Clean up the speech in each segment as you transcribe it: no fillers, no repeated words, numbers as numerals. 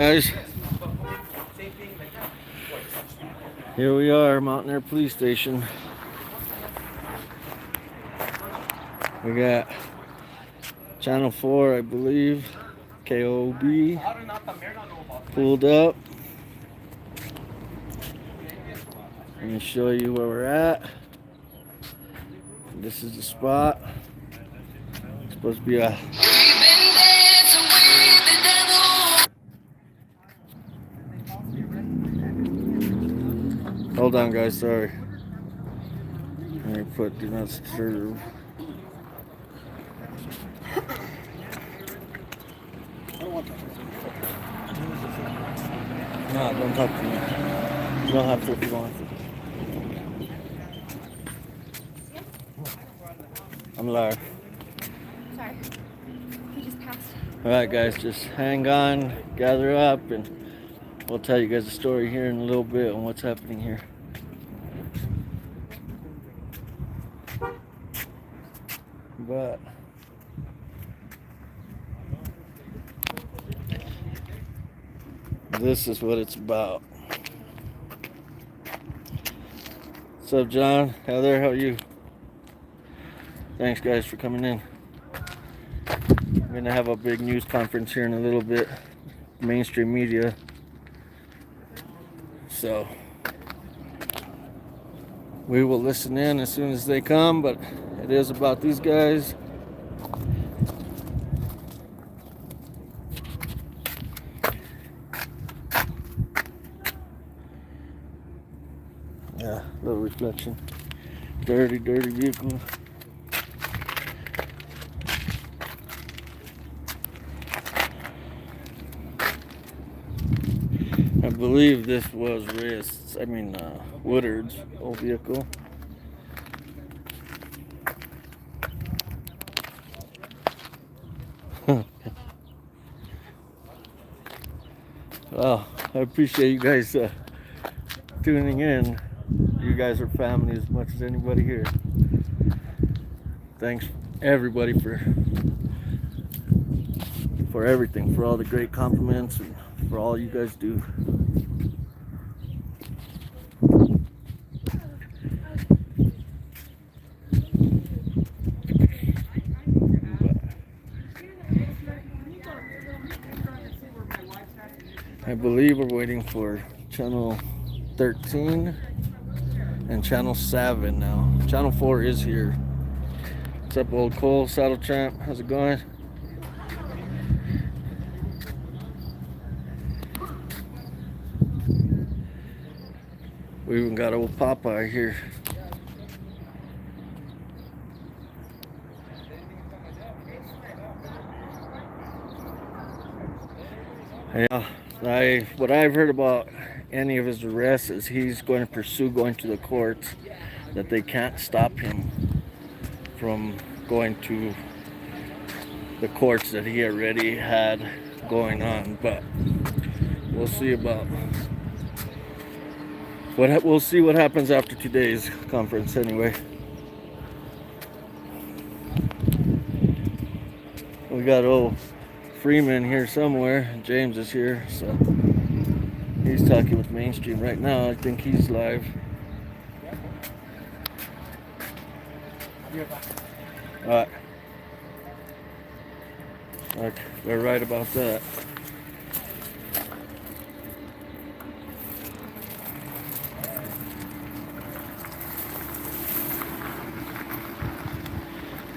Guys, here we are, Mountainair Police Station. We got Channel 4, I believe, KOB, pulled up. Let me show you where we're at. This is the spot. It's supposed to be a hold on, guys, sorry. Let me put do not disturb. No, don't talk to me. You don't have to if you don't want to. I'm live. Sorry. He just passed. Alright, guys, just hang on, gather up, and we'll tell you guys a story here in a little bit on what's happening here. But this is what it's about. What's up, John? Heather, how are you? Thanks, guys, for coming in. I'm going to have a big news conference here in a little bit. Mainstream media. So we will listen in as soon as they come, but it is about these guys. Yeah, little reflection. Dirty vehicle. I believe this was Reyes, Woodard's old vehicle. Well, I appreciate you guys tuning in. You guys are family as much as anybody here. Thanks everybody for everything, for all the great compliments and for all you guys do. I believe we're waiting for channel 13 and channel 7 now. Channel 4 is here. What's up, old Cole, Saddle Champ? How's it going? We even got old Popeye here. Yeah, what I've heard about any of his arrests is he's going to pursue going to the courts, that they can't stop him from going to the courts that he already had going on. But we'll see about we'll see what happens after today's conference anyway. We got old Freeman here somewhere. James is here, so he's talking with Mainstream right now. I think he's live. Alright. Okay, they're right about that.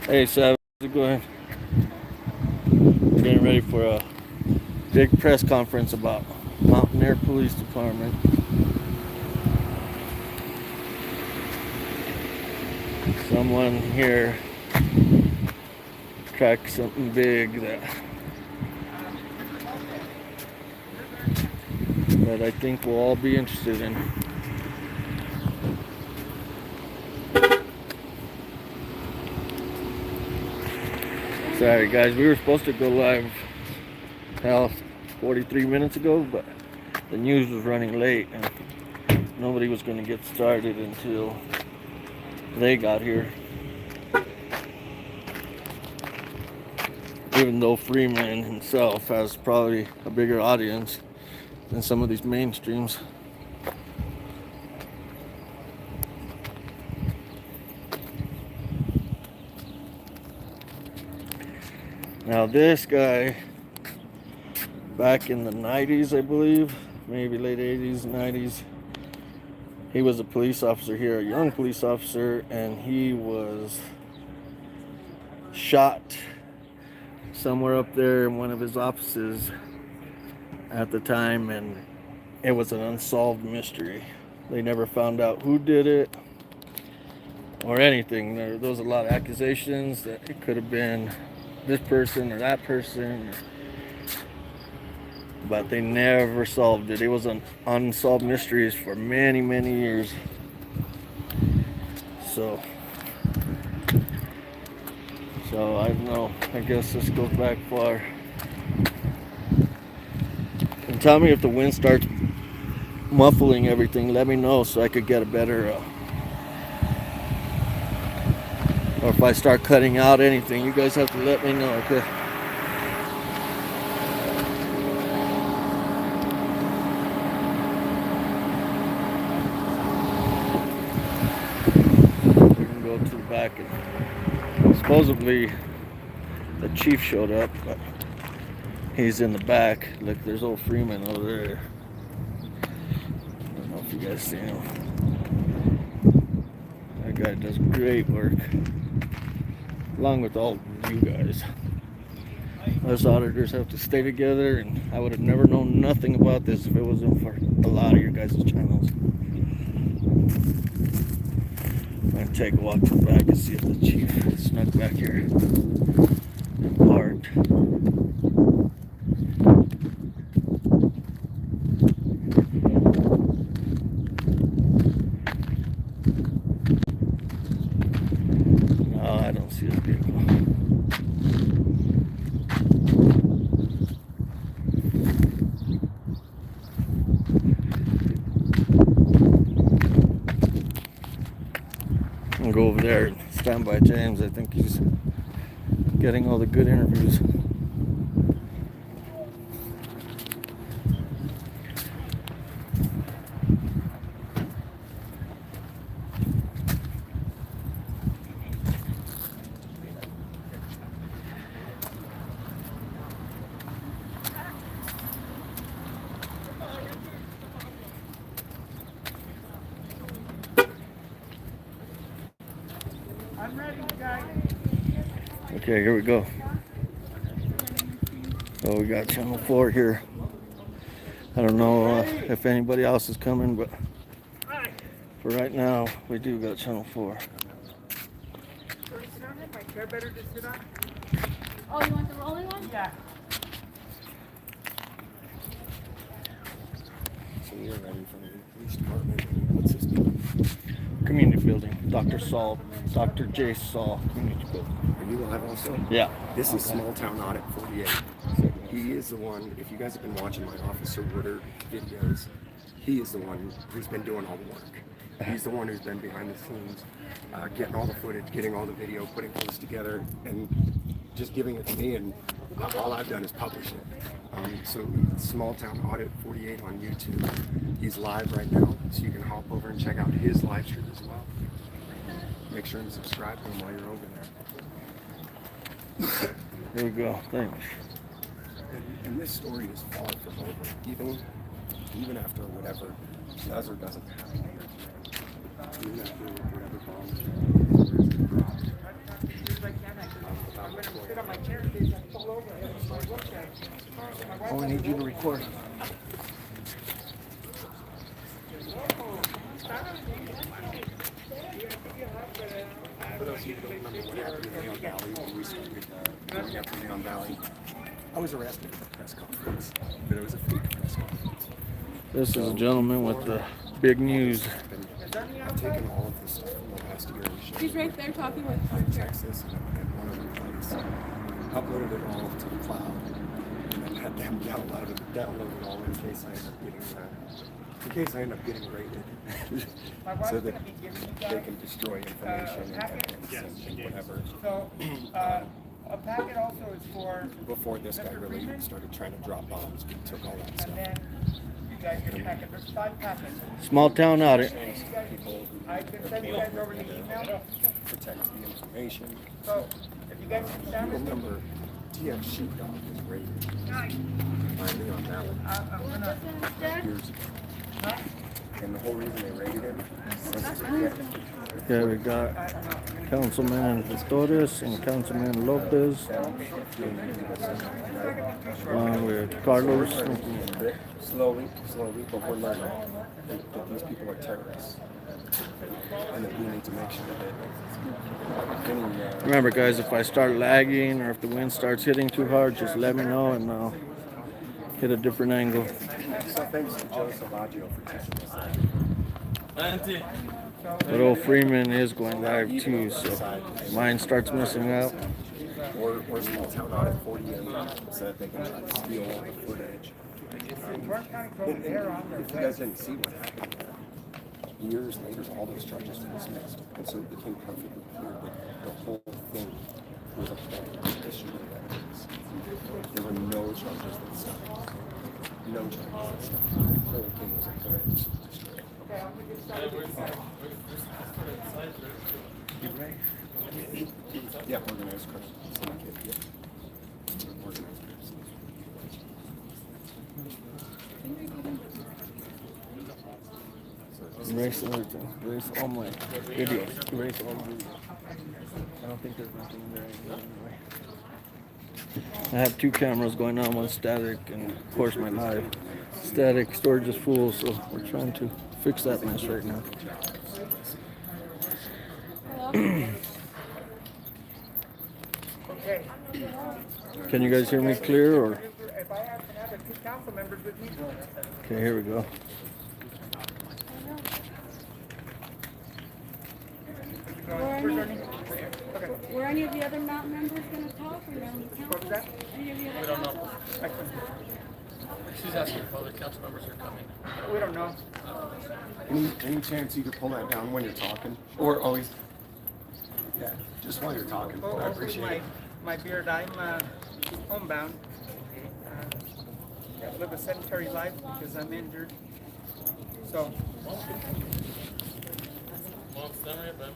Hey, Savage, how's it going? We're getting ready for a big press conference about Mountainair Police Department. Someone here cracked something big that I think we'll all be interested in. Sorry guys, we were supposed to go live 43 minutes ago, but the news was running late and nobody was going to get started until they got here. Even though Freeman himself has probably a bigger audience, than some of these mainstreams. Now this guy, back in the 90s, I believe, maybe late 80s, 90s, he was a police officer here, a young police officer, and he was shot somewhere up there in one of his offices at the time, and it was an unsolved mystery. They never found out who did it or anything. There was a lot of accusations that it could have been this person or that person, but they never solved it. It was an unsolved mysteries for many, many years. So I don't know. I guess this goes back far. And tell me if the wind starts muffling everything. Let me know so I could get a better. Or if I start cutting out anything, you guys have to let me know, okay? We can go to the back. And supposedly the chief showed up, but he's in the back. Look, there's old Freeman over there. I don't know if you guys see him. That guy does great work, along with all you guys. Us auditors have to stay together, and I would have never known nothing about this if it wasn't for a lot of your guys' channels. I'm going to take a walk to the back and see if the chief snuck back here and parked. No, I don't see his vehicle. I'll go over there and stand by James. I think he's getting all the good interviews. Okay, here we go. So we got channel 4 here. I don't know if anybody else is coming, but for right now, we do got channel 4. Oh, you want the rolling one? Yeah. So we're ready from the police department. What's this building? Community building. Dr. J. Saul Community Building. Are you live also? Yeah. This is Small Town Audit 48. He is the one, if you guys have been watching my Officer Woodard videos, he is the one who's been doing all the work. He's the one who's been behind the scenes, getting all the footage, getting all the video, putting things together, and just giving it to me, and all I've done is publish it. So Small Town Audit 48 on YouTube. He's live right now, so you can hop over and check out his live stream as well. Make sure and subscribe to him while you're over there. Here we go. Thanks. And this story is far from over. Even after whatever does or doesn't happen. Even after whatever bombs. Oh, I need you to record. For those of you who don't remember what happened in Leon Valley when we started going after Leon Valley, I was arrested at the press conference, but it was a fake press conference. This is a gentleman with the big news. I've taken all of this stuff from the last year and showed He's right there talking with in Texas and one other place, uploaded it all to the cloud, and then had them download it all in case I end up getting raided, so that they can destroy information and evidence and whatever. So, a packet also is for, Before this guy really started trying to drop bombs, we took all that and stuff. then guys your packet. There's 5 packets. Small town audit. People who I can send you guys over the email. protect the information. So if you guys can send it, Remember, TF Sheepdog was raided. Finally on that one. I'm gonna. Years ago. And the whole reason they raided him was to get Yeah, we got Councilman Torres and Councilman Lopez, along with Carlos. slowly, but we're learning that these people are terrorists. And that we need to make sure that any Remember, guys, if I start lagging or if the wind starts hitting too hard, just let me know and I'll hit a different angle. so thanks to Joe Savaggio for teaching us that. But old Freeman is going live too, so mine starts messing up. Or small town audit 48 so that they can try to steal all the footage. Warren County Code, they're on their If you guys didn't see what happened, years later, all those charges were dismissed. And so it became perfectly clear that the whole thing was a plan to destroy evidence. There were no charges that stopped. No charges that stopped. The whole thing was a plan to destroy it. Yeah, organized crime. Syndicate, yeah. Organized crime. Erase everything. Erase all my videos. Erase all the videos. I don't think there's nothing in there anyway. I have 2 cameras going on, one static and of course my live. Static storage is full, so we're trying to fix that mess right now. Okay. Can you guys hear me clear or? If I have another 2 council members with me, Okay, here we go. Were any of the other mountain members going to talk or no? what's that? Any of the other We don't know. I can- She's asking if other council members are coming. We don't know. Any chance you could pull that down when you're talking? Or always? Yeah, just while you're talking. Oh, I hopefully appreciate my it. beard, I'm homebound. Live a sedentary life because I'm injured. So, Well, it's done right, but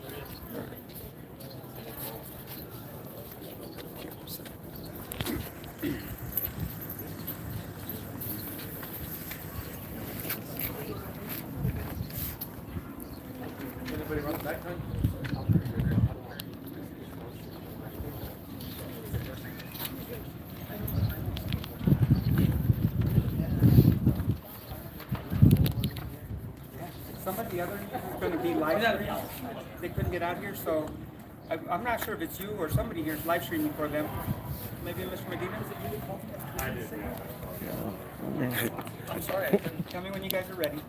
anybody want that time? Some of the others is going to be live streamed. They couldn't get out here, so I'm not sure if it's you or somebody here is live streaming for them. Maybe Mr. Medina, is it you? I'm sorry, I couldn't. Tell me when you guys are ready.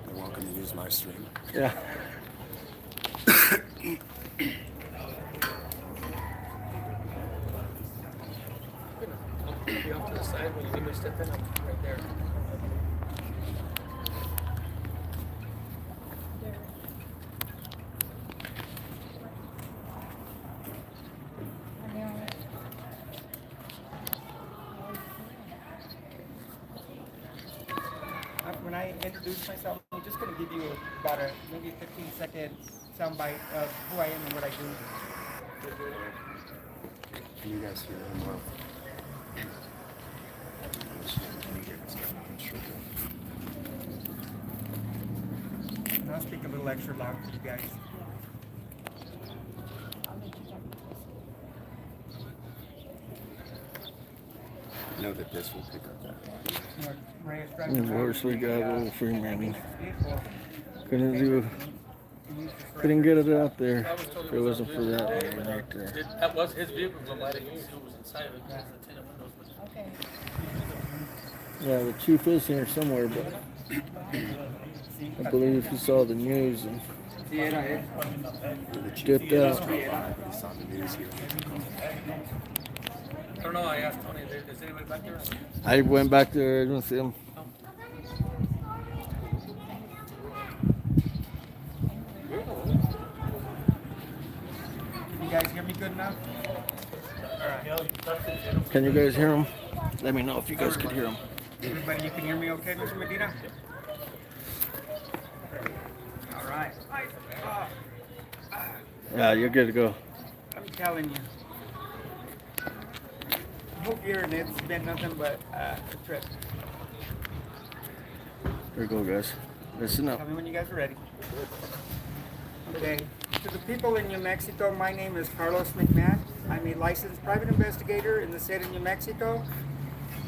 You're welcome to use my stream. Yeah. I'll be off to the side when you need me to step in. I'm right there. When I introduce myself, I'm just going to give you about a maybe 15-second soundbite of who I am and what I do. Can you guys hear him well? And I'll speak a little extra loud for you guys. Know that this will pick up that. Reyes And of course we got old Freeman. Couldn't get it out there if it wasn't for that one right there. That was his vehicle, but I didn't see who was inside of it because the tinted windows. Okay. Yeah, the chief is here somewhere, but I believe he saw the news and dipped out. He saw the news here. I don't know. I asked Tony, is anybody back there? I went back there, I didn't see him. Can you guys hear me good enough? Can you guys hear him? Let me know if you guys could hear him. Everybody, you can hear me okay, Mr. Medina? All right. Yeah, you're good to go. I'm telling you. I hope you're in it. It's been nothing but a trip. Here we go, guys. Listen up. Tell me when you guys are ready. Okay. To the people in New Mexico, my name is Carlos McMahon. I'm a licensed private investigator in the state of New Mexico.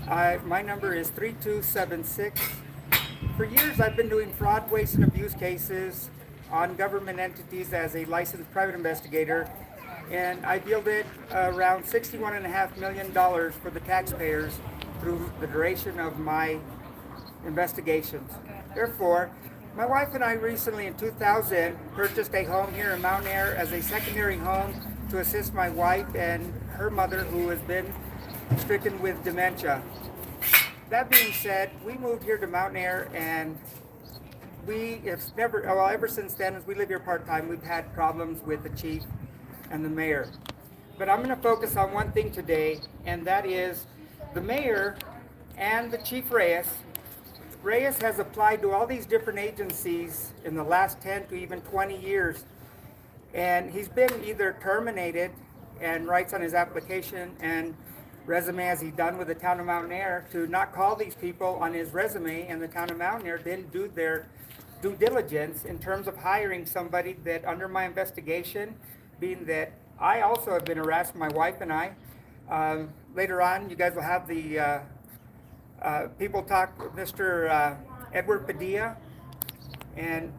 My number is 3276. For years, I've been doing fraud, waste, and abuse cases on government entities as a licensed private investigator, and I've yielded around $61.5 million for the taxpayers through the duration of my investigations. Therefore, my wife and I recently in 2000 purchased a home here in Mountainair as a secondary home to assist my wife and her mother, who has been stricken with dementia. That being said, we moved here to Mountainair, and we have never, well, ever since then, as we live here part-time, we've had problems with the chief and the mayor. But I'm going to focus on one thing today, and that is the mayor and the chief Reyes. Reyes has applied to all these different agencies in the last 10 to even 20 years, and he's been either terminated and writes on his application and resume, as he done with the town of Mountainair, to not call these people on his resume, and the town of Mountainair didn't do their due diligence in terms of hiring somebody that, under my investigation, being that I also have been harassed, my wife and I. Later on, you guys will have the people talk, Mr. Edward Padilla and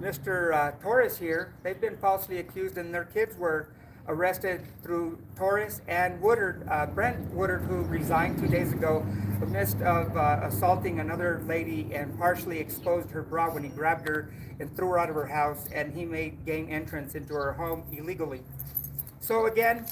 Mr. Torres here. They've been falsely accused, and their kids were arrested through Torres and Woodard, Brent Woodard, who resigned 2 days ago, amidst of assaulting another lady and partially exposed her bra when he grabbed her and threw her out of her house, and he gained entrance into her home illegally. So again,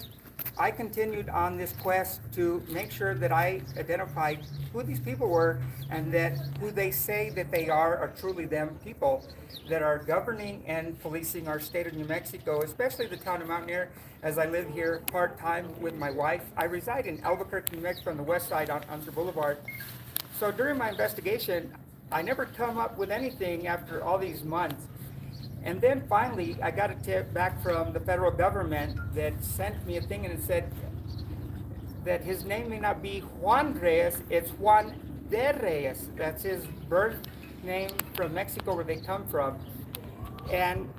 I continued on this quest to make sure that I identified who these people were, and that who they say that they are truly them people that are governing and policing our state of New Mexico, especially the town of Mountainair, as I live here part-time with my wife. I reside in Albuquerque, New Mexico, on the west side on Hunter Boulevard. So during my investigation, I never come up with anything after all these months. And then finally, I got a tip back from the federal government that sent me a thing, and it said that his name may not be Juan Reyes, it's Juan de Reyes. That's his birth name from Mexico, where they come from. And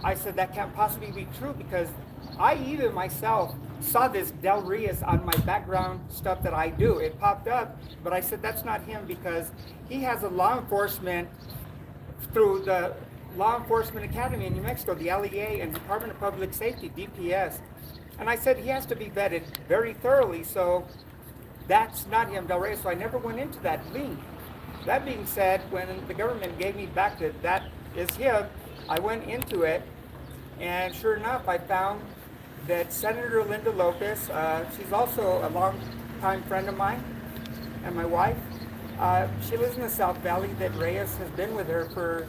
I said that can't possibly be true, because I even myself saw this Del Reyes on my background stuff that I do. It popped up, but I said that's not him, because he has a law enforcement through the Law Enforcement Academy in New Mexico, the LEA, and Department of Public Safety, DPS. And I said he has to be vetted very thoroughly, so that's not him, Del Reyes. So I never went into that link. That being said, when the government gave me back that is him, I went into it, and sure enough, I found that Senator Linda Lopez, she's also a long-time friend of mine, and my wife, she lives in the South Valley, that Reyes has been with her for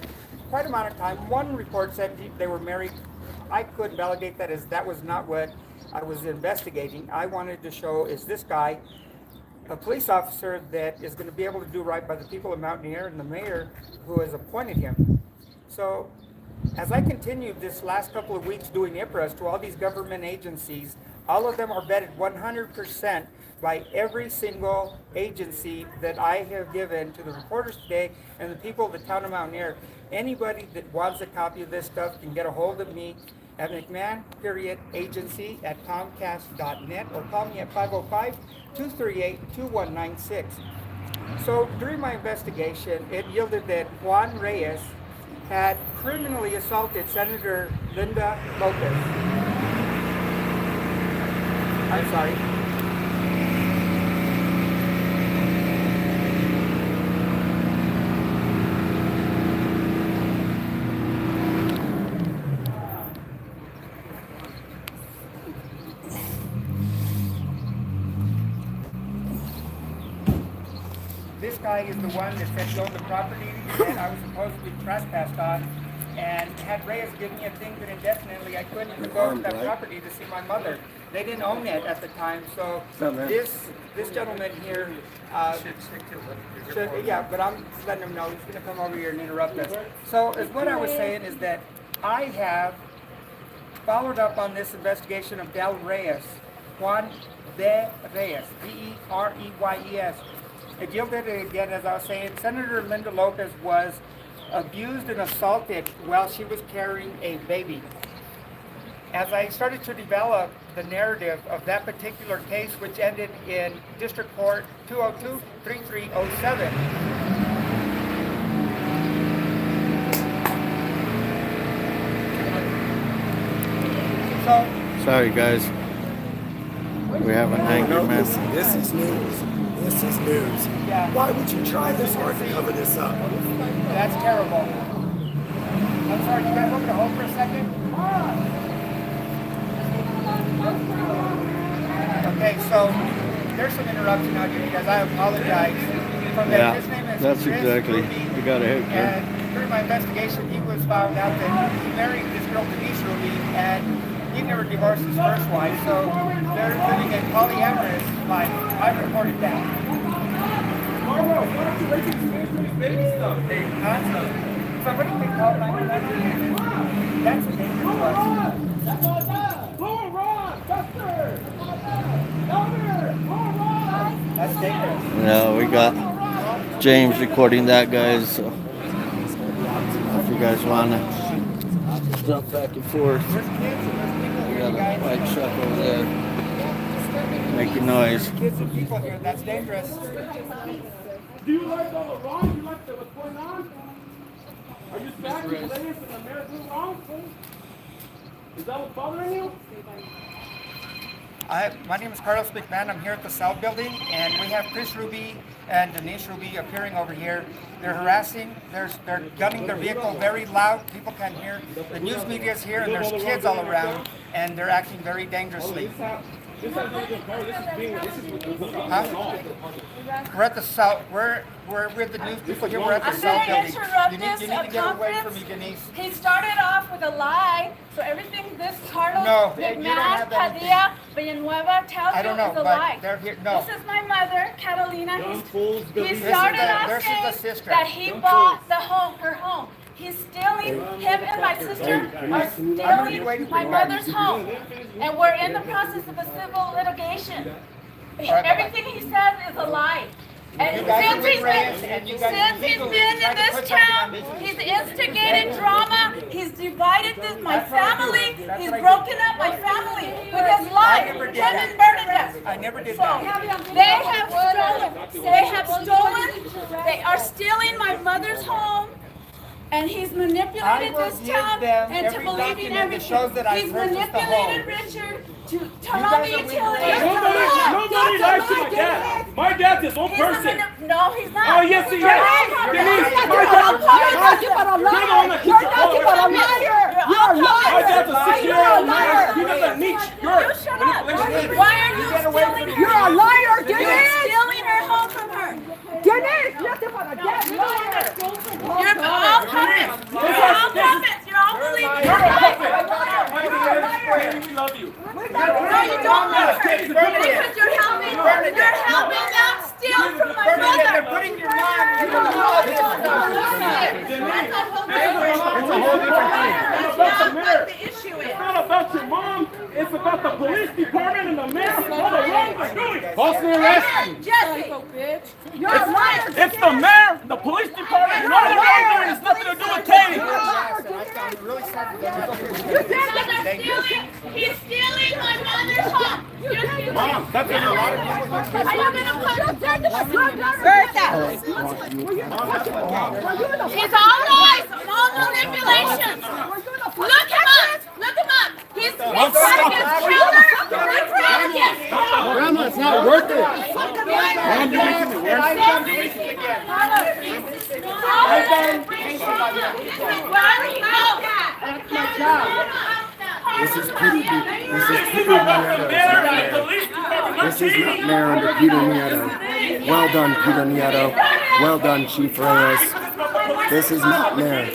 quite a amount of time. One report said they were married. I couldn't validate that, as that was not what I was investigating. I wanted to show, is this guy a police officer that is going to be able to do right by the people of Mountainair and the mayor who has appointed him. So as I continued this last couple of weeks doing IPRAs to all these government agencies, all of them are vetted 100% by every single agency that I have given to the reporters today and the people of the town of Mountainair. Anybody that wants a copy of this stuff can get a hold of me at McMahon.agency@comcast.net, or call me at 505-238-2196. So during my investigation, it yielded that Juan Reyes had criminally assaulted Senator Linda Lopez. I'm sorry. This guy is the one that said he owned the property that I was supposedly trespassed on, and had Reyes give me a thing that indefinitely I couldn't go to that property to see my mother. They didn't own it at the time, so this gentleman here, yeah, but I'm letting him know he's going to come over here and interrupt us. So, is what I was saying is that I have followed up on this investigation of Del Reyes, Juan de Reyes, D-E-R-E-Y-E-S. It yielded again, as I was saying, Senator Linda Lopez was abused and assaulted while she was carrying a baby. As I started to develop the narrative of that particular case, which ended in District Court 202-3307, Sorry, guys. We have an angry man. This is news. This is news. Yeah. Why would you try this hard to cover this up? that's terrible. I'm sorry, you guys want me to hold for a second? Okay, so there's some interruption out here, guys. I apologize. From Yeah, his name is that's Chris exactly. Ruby, You got a hit, and during my investigation, he was found out that he married this girl, Denise Ruby, and he never divorced his first wife, so they're living a polyamorous life. I reported that. Somebody can call 911. That's a dangerous That's dangerous. Yeah, we got James recording that, guys. So if you guys want to jump back and forth, There's kids and there's people we here, got you a guys. bike truck over there making noise. Kids and people here, that's dangerous. Do you like all the wrong? You like what's going on? Are you sad and playing and the mayor's doing wrong? Is that what's bothering you? My name is Carlos McMahon. I'm here at the South Building, and we have Chris Ruby and Denise Ruby appearing over here. They're harassing, they're gunning their vehicle very loud. People can hear. The news media is here, and there's kids all around, and they're acting very dangerously. This has not been part of Huh? We're at the South. We're with the news people here. We're at the I'm South gonna Building. interrupt You this need to get away from me, conference. Denise. He started off with a lie, so everything this Carlos No, you don't have McMahon anything. Padilla Villanueva tells I don't you know, is a but lie. they're here. No. This is my mother, Catalina. fools He believe- started This off is the saying sister. that he bought the home, her home. He's stealing, him and my sister are stealing my mother's home. And we're in the process of a civil litigation. right, Everything he says is a lie. And You guys are since with he's Reyes, been, and you guys since he's illegally been tried in to this put something town, on me. he's instigated drama, he's divided my That's what I do. family, That's he's what I do. broken up my family with his lies, never did him that. and Bernadette. I never did So, that. they have stolen, they are stealing my mother's home, and he's I manipulated will this give town them into every believing document that everything. shows that I He's purchased the manipulated home. Richard to turn You on guys the are with utilities. Reyes. Nobody lies to my dad. My dad's his own He's person. no, he's not. Oh, yes, he is. Denise, my dad. You're You're the one that keeps it going. a liar. You're a liar. My dad's a 6-year-old man. He doesn't need your You shut up. manipulation. Why are you stealing her? You're a liar, You're Denise! stealing her home from her. Denise, nothing but a dead liar! You're all puppets. You're all puppets. You're all believing. You're a puppet. We love you. No, you don't love her. Because you're helping them steal from my Bernadette, they're mother. putting your mom in the middle of this. That's not what the issue is. It's not about your mom. It's about the police department and the mayor and all the wrong they're doing. Falsely arrested. Jesse. You're a liar! It's the mayor, the police department, and all the wrong doing has nothing to do with Katie. I'm really sorry for that. He's stealing my mother's home. Mom, that's a lot of Are you gonna put It's all lies, all manipulations. Look him up. Look him up. He's trying to get killer. He's trying to get Grandma, it's not worth it. This is Peter Nieto. This is not Mayor under Peter Nieto. Well done, Peter Nieto. Well done, Chief Reyes. This is not Mayor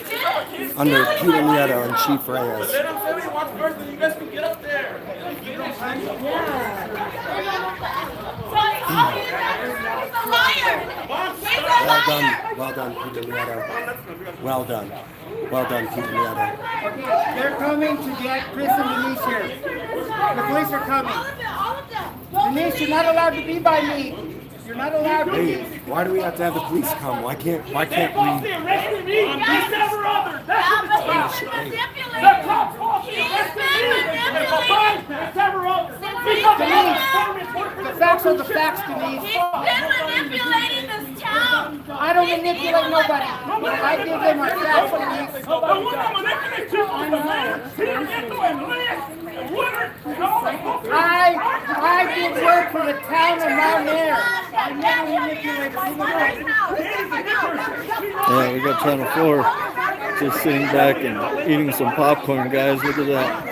under Peter Nieto and Chief Reyes. Let him say what he wants first, and you guys can get up there. Well done, Peter Nieto. Well done. Well done, Peter Nieto. Okay, they're coming to get Chris and Denise here. The police are coming. Denise, you're not allowed to be by me. You're not allowed to Hey, be. why do we have to have the police come? Why can't They we? falsely arrested me on these several others. That's what it's about. The cops falsely arrested me and several others. Because of other government workers. The facts are the facts, Denise. He's been manipulating this town. I don't manipulate nobody. I give them my facts, Denise. The one that manipulates you is the mayor, Peter Nieto and Reyes and Woodard and all the folks. I did work for the town of Mountainair. I never manipulated anybody. Yeah, we got Channel 4 just sitting back and eating some popcorn, guys. Look at that.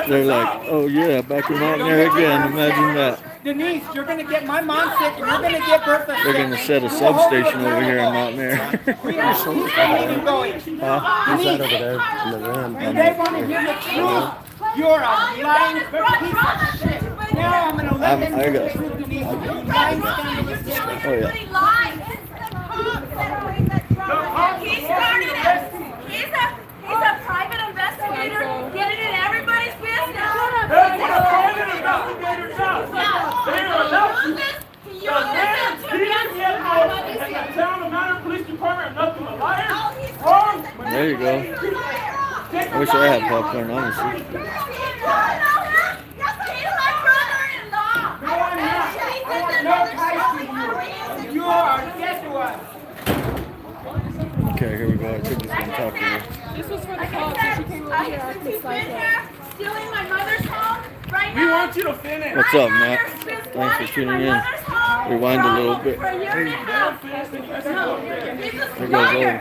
They're like, oh yeah, back in Mountainair again. Imagine that. Denise, you're going to get my mom sick and you're going to get Bertha sick. They're going to set a substation over here in Mountainair. We are going. Who's that over there in the room? And they want to hear the truth. You're a lying piece of shit. Now I'm going to let them I hear the got- truth, Denise. You lying scandalous bitch. Oh yeah. He started it. He's a private investigator getting in everybody's business. Hey, what a private investigator does. They are allowed to. The man, Peter Nieto, and the town of Mountainair Police Department are nothing but liars. Wrong. There you go. I wish I had popcorn, honestly. He's my brother-in-law. You are dead to us. Okay, here we go. I think he's going to talk to her. This was for the call, so she came over here after He's the been here stealing my mother's home right now. We want you to finish. What's up, Matt? Thanks for tuning in. Rewind a little bit. For a year and a half. There goes old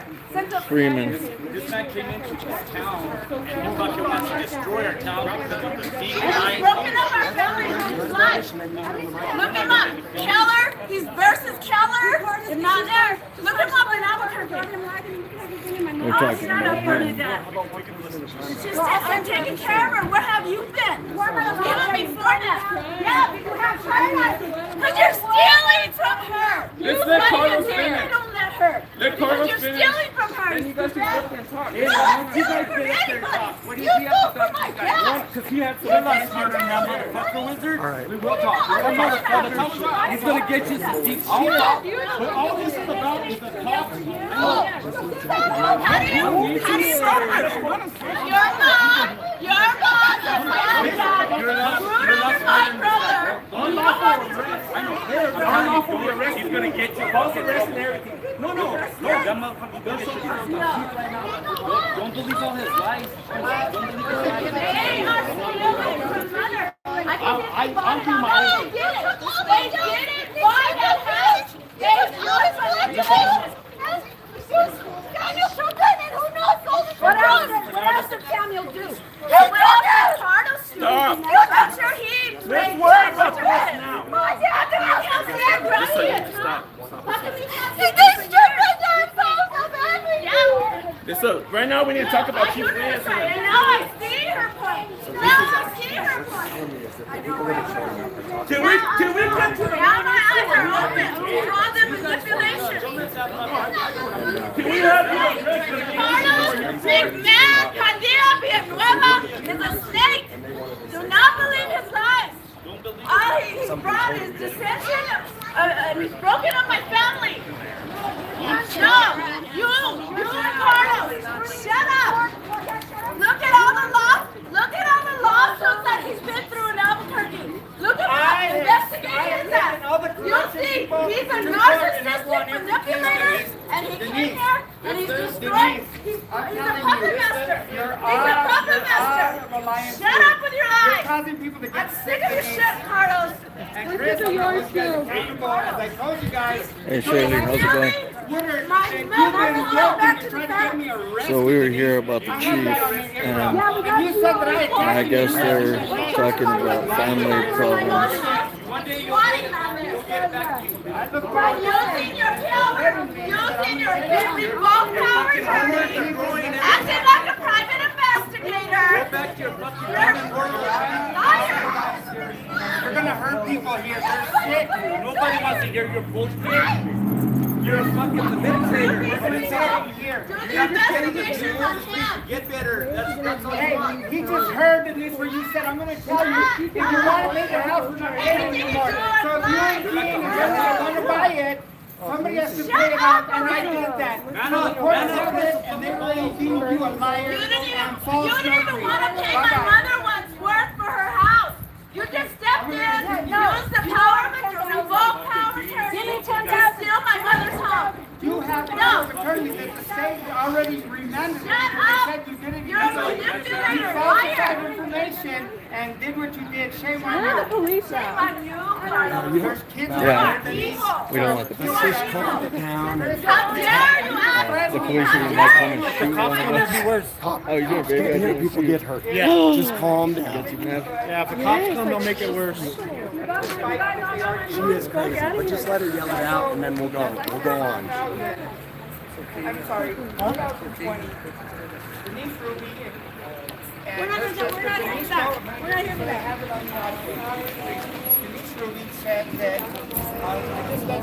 Freeman. This man came into this town and he fucking wants to destroy our town because of the deep He's broken up our family his life. Look him up. Keller, he's versus Keller. If not there, look him up in Albuquerque. We're Oh, talking shut up, about him. Bernadette. It's just that I'm taking care of her. Where have you been? Even before that. Yeah, because you're stealing from her. Let's let What do you Carlos do? finish. You don't let her. Let Because Carlos you're finish. stealing from her. And you guys can go up there and talk. You don't steal from anybody. You stole from my dad. Because he had You're not smarter than that motherfucker, wizard. All right. We will talk. That motherfucker, he's gonna get you some deep shit. But all this is about is the cops. How do you Your mom is my brother. Unlawfully arrested. He's gonna get you. False arrest and everything. No. That motherfucker, don't believe all his lies. Don't believe his lies. They are stealing from mother. I'll do my own. They did it by the house. They used manipulation. Samuel took it, and who knows? What else did Samuel do? What else did Carlos do? Stop. I'm sure he Let's worry about this now. My dad can't stand running. Stop. He destroyed my dad's house so badly. Yeah. So right now we need to talk about Chief Reyes. And now I see her point. Now I see her point. Can we get to the Now my eyes are open. All the manipulation. Can we have you Carlos, big man, Candida Villanueva is a snake. Do not believe his lies. He brought his dissension and he's broken up my family. No, you, Carlos, shut up. Look at all the lawsuits that he's been through in Albuquerque. Look at how investigators that. You see, he's a narcissistic manipulator, and he came here and he's destroyed. He's a puppet master. He's a puppet master. Shut up with your You're lies. causing people to I'm get sick of your shit, Carlos. And Chris, I'm yours too. As I told you guys, Hey Shirley, how's it going? Woodard My and you've mother been will go guilty back to to try the to get me arrested. So we were here about the chief, and And you said that I guess they're talking about family problems. one day you'll get back to you. I look forward to Using your power, using your remote powers, acting like a private investigator. back to your fucking fucking world. Liar. You're gonna hurt people here. They're sick. Nobody wants to hear your bullshit. You're a fucking manipulator. You're gonna say it over here. Do the investigation on him. Get better. That's all you Hey, want. he just heard the news where you said, I'm gonna tell you, if you want to make your house, we're not paying anymore. So if you ain't seeing it, you're gonna buy it. Somebody has to pay it off, and I did that. So the court held it, and they were deemed you a liar You didn't even, and false you didn't even notary. want to pay my mother what's worth for her house. You just stepped in, used the power of revoke power of attorney to steal my mother's home. You have power of attorney that the state already remanded you. Shut They up. said you didn't You're use a it. manipulator, You falsified liar. information and did what you did. Shame on Where are the you. police Shame at? on you, Carlos. There's kids Yeah. You are out there. evil. We don't want the You police. are evil. Down and How dare you ask The me? police How are gonna dare come and you? shoot one of us. Oh, you did, baby. I here, didn't people see get it. hurt. Yeah. Just calm down. You mad? Yeah, if the cops come, they'll make it worse. She is crazy, but just let her yell it out, and then we'll go. We'll go on. I'm sorry, 2020. Denise Ruby. We're not here for that. We're not here for that. Denise Ruby said that, just let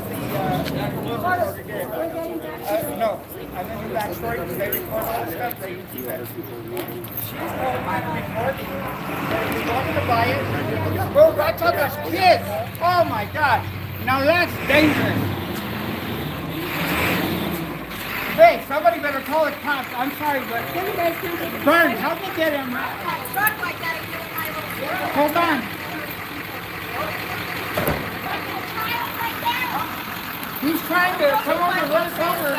no, I'm in the backstory because they record all the stuff, they keep it. She's told my recording that if you wanted to buy it, bro, I told us kids. Oh my God. Now that's dangerous. Hey, somebody better call the cops. I'm sorry, but Burn, help me get him. Truck like that and give my little Hold on. He's trying to come over and run us over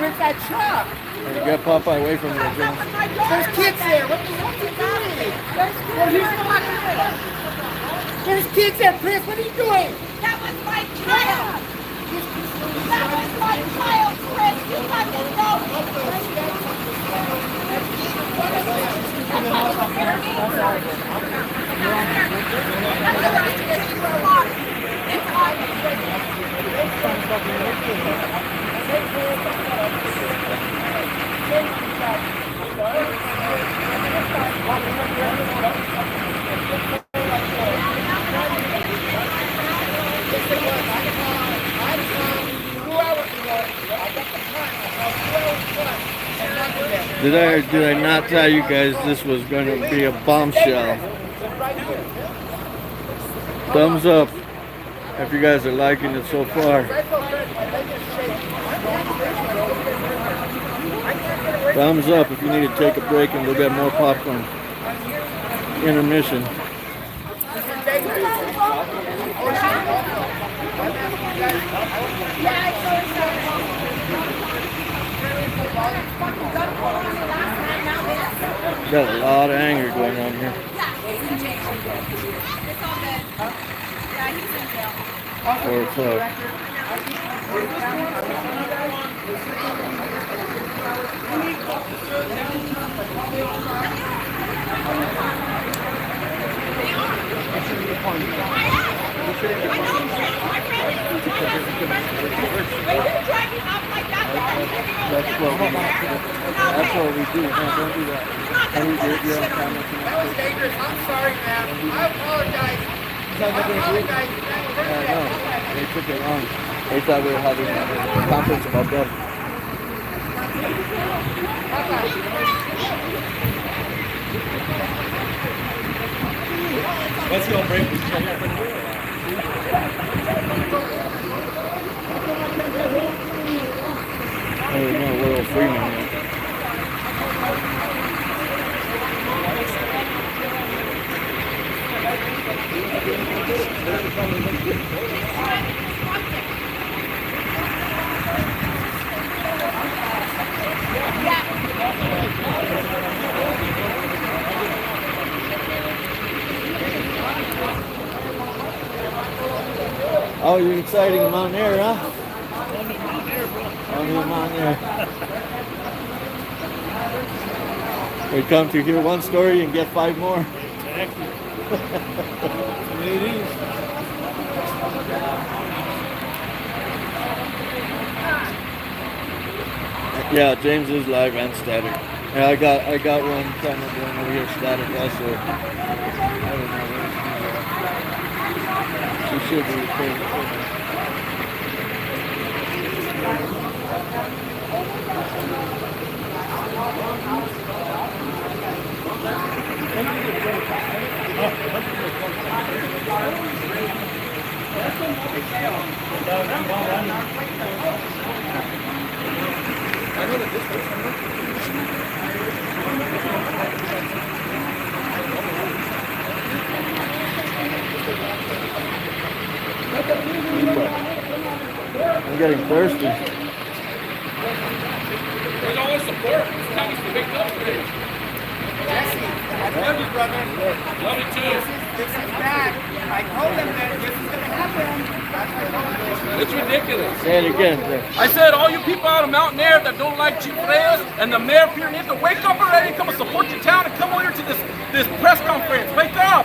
with that truck. Hey, get Popeye away from me, James. There's kids there. What the hell are you doing? There's kids there, Chris. What are you doing? That was my child. That was my child, Chris. You fucking know Did I not tell you guys this was going to be a bombshell? Thumbs up if you guys are liking it so far. Thumbs up if you need to take a break and go get more popcorn. Intermission. Got a lot of anger going on here. it's all good. Yeah, he's in jail. 4 o'clock. That's what we do. No, don't do that. Don't do it. You're on camera. That was dangerous. I'm sorry, man. I apologize. No, they took it wrong. They thought we were having a conference about that. Let's go break this shit. Hey, no, we're all free man. Oh, you're exciting Mountainair, huh? Only Mountainair. We come to hear one story and get 5 more. Yeah, James is live and static. Yeah, I got one camera going over here static also. I don't know where she should be recording. getting thirsty. With all the support, it's time to wake up today. Jesse, I love you, brother. Love you too. This is bad. I told them that this is going to happen. That's why I told them. It's ridiculous. Say it again. I said, all you people out of Mountainair that don't like Chief Reyes and the mayor period, to wake up already, come and support your town and come over to this press conference. Wake up!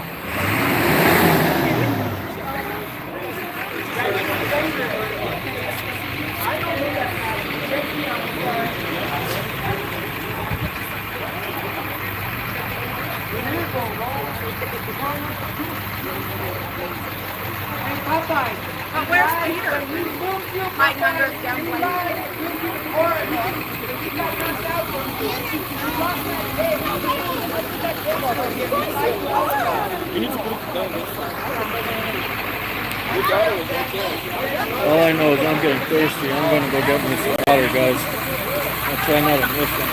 Where's Peter? My number's down below. All I know is I'm getting thirsty. I'm going to go get me some water, guys. I'll try not to miss them.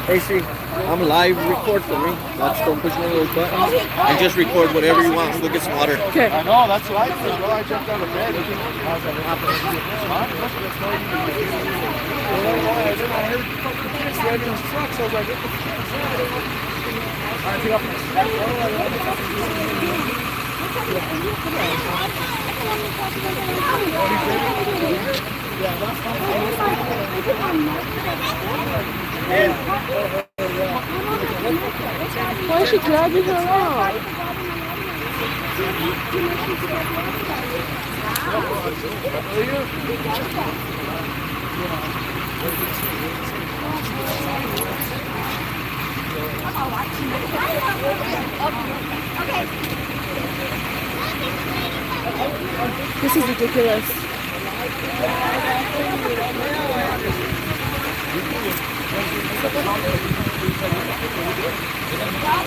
Hey, see, I'm live. Record for me. Watch, don't push one of those buttons. And just record whatever you want. Go get some water. Okay. I know, that's what I said. Well, I jumped out of bed. And then I heard fucking kids driving those trucks. I was like, what the fuck is that? I took off my Why is she dragging her along? This is ridiculous.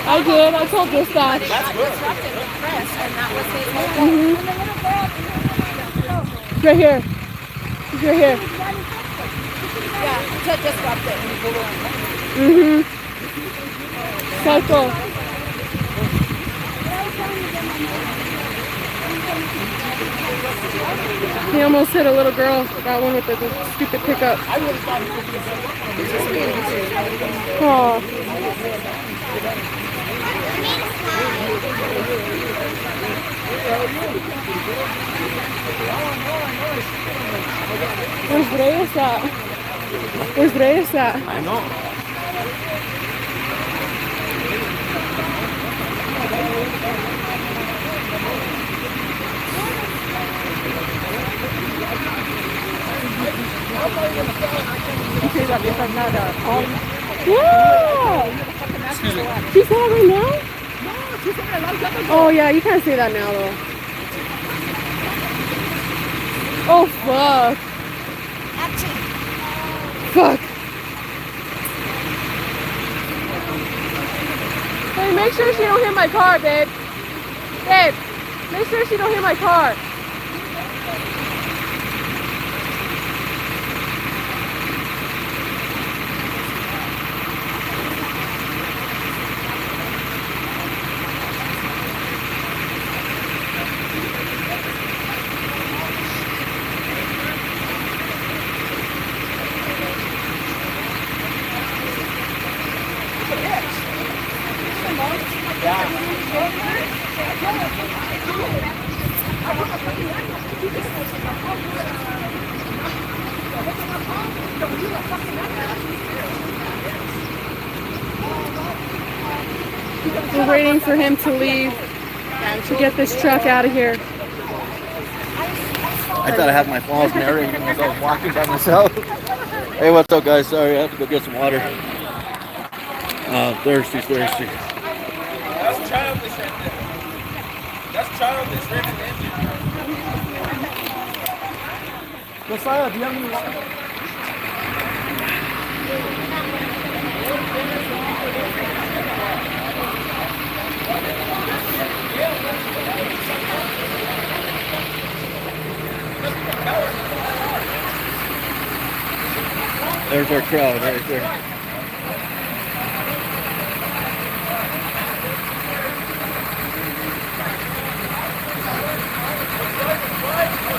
I did. I told dispatch. He's right here. He's right here. Yeah, to disrupt it. Cycle. He almost hit a little girl. That one with the stupid pickup. Oh. Where's Reyes at? Where's Reyes at? I know. Yeah! She said that right now? Oh yeah, you can't say that now though. Oh fuck. Fuck. Hey, make sure she don't hit my car, babe. Babe, make sure she don't hit my car. We're waiting for him to leave to get this truck out of here. I thought I had my phones narrating as I was walking by myself. Hey, what's up, guys? Sorry, I have to go get some water. Thirsty. That's childish right there. That's childish right there. Josiah, do you have any water? There's our crowd right there.